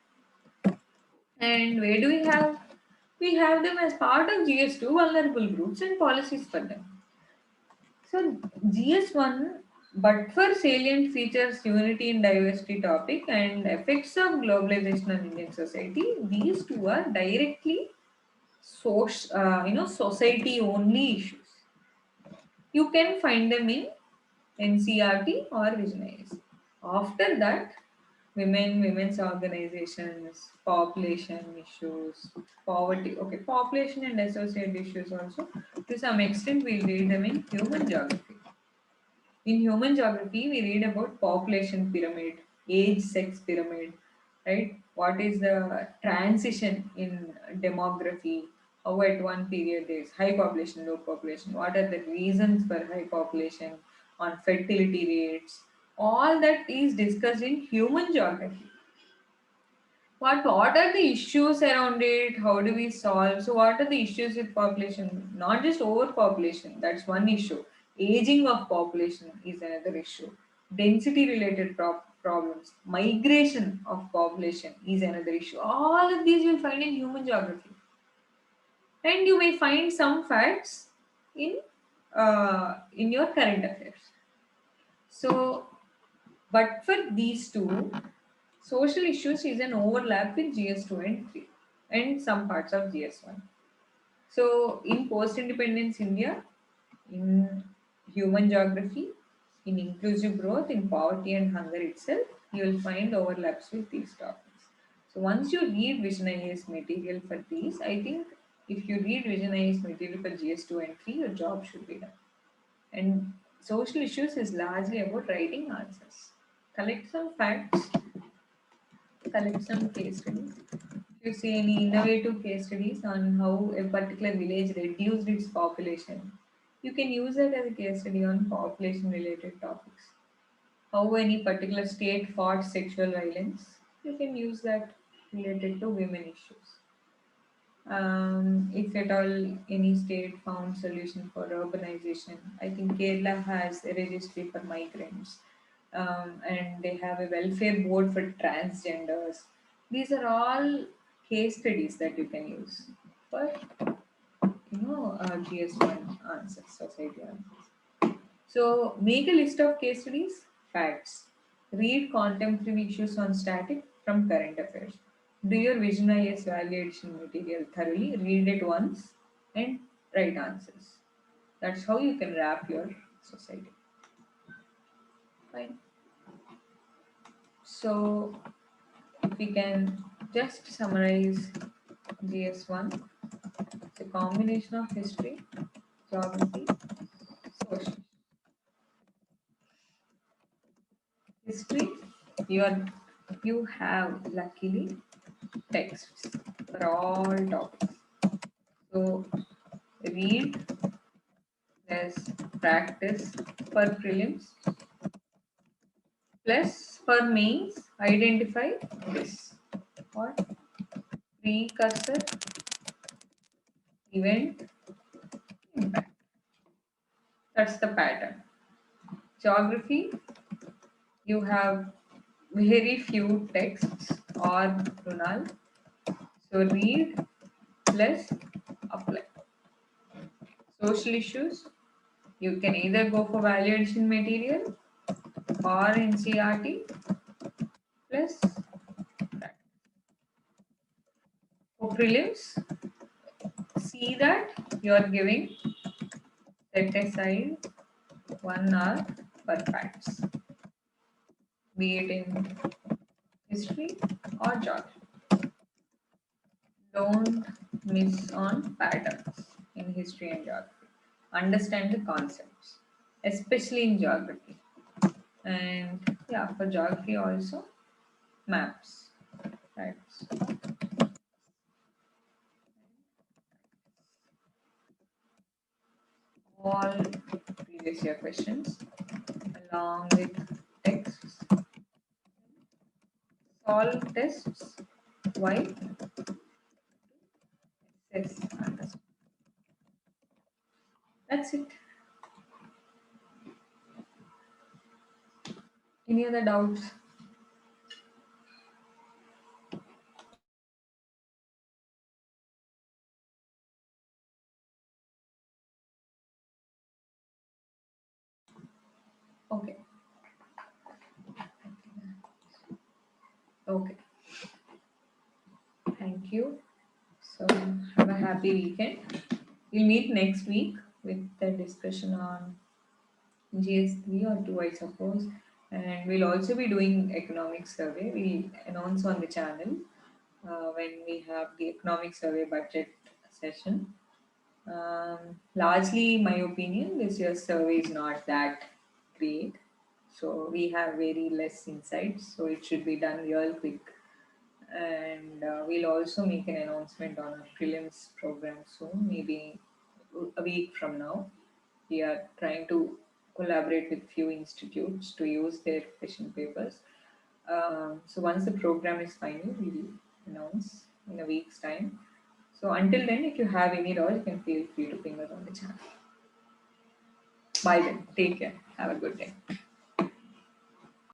And where do we have? We have them as part of GS2 vulnerable groups and policies for them. So GS1, but for salient features, unity and diversity topic and effects of globalization on Indian society, these two are directly society only issues. You can find them in NCRT or Vision IAS. After that, women's organizations, population issues, poverty. Okay, population and associated issues also. To some extent, we'll read them in human geography. In human geography, we read about population pyramid, age sex pyramid, right? What is the transition in demography? How at one period there is high population, low population. What are the reasons for high population? On fertility rates. All that is discussed in human geography. What are the issues around it? How do we solve? So what are the issues with population? Not just overpopulation, that's one issue. Aging of population is another issue. Density related problems, migration of population is another issue. All of these you'll find in human geography, and you may find some facts in in your current affairs. So but for these two, social issues is an overlap with GS2 and 3 and some parts of GS1. So, in post independence India, in human geography, in inclusive growth, in poverty and hunger itself, you will find overlaps with these topics. So, once you read Vision IAS material for these, I think if you read Vision IAS material for GS2 and 3, your job should be done. And social issues is largely about writing answers. Collect some facts, collect some case studies. If you see any innovative case studies on how a particular village reduced its population, you can use that as a case study on population related topics. How any particular state fought sexual violence, you can use that related to women issues. If at all any state found solution for urbanization, I think Kerala has a registry for migrants, and they have a welfare board for transgenders. These are all case studies that you can use for GS1 answers, society answers. So make a list of case studies, facts. Read contemporary issues on static from current affairs. Do your Vision IS validation material thoroughly, read it once, and write answers. That's how you can wrap your society. Fine. So if we can just summarize GS1, it's a combination of history, geography, social. History, you are you have luckily texts for all topics. So read, plus practice for prelims, plus for mains identify this or precursor, event, impact. That's the pattern. Geography, you have very few texts or Runal. So read plus apply. Social issues, you can either go for validation material or NCRT plus practice. For prelims, see that you are giving set aside 1 hour per facts, be it in history or geography. Don't miss on patterns in history and geography. Understand the concepts, especially in geography. And yeah, for geography also, maps. That's all previous year questions along with texts. Solve tests. Why? Yes, understood. That's it. Any other doubts? Okay. Okay. Thank you. So have a happy weekend. We'll meet next week with the discussion on GS3 or 2, I suppose. And we'll also be doing economic survey. We'll announce on the channel when we have the economic survey budget session. Largely, my opinion, this year's survey is not that great. So we have very less insights. So it should be done real quick. And we'll also make an announcement on our prelims program soon, maybe a week from now. We are trying to collaborate with few institutes to use their question papers. So once the program is final, we'll announce in a week's time. So until then, if you have any doubt, you can feel free to ping us on the channel. Bye then. Take care. Have a good day.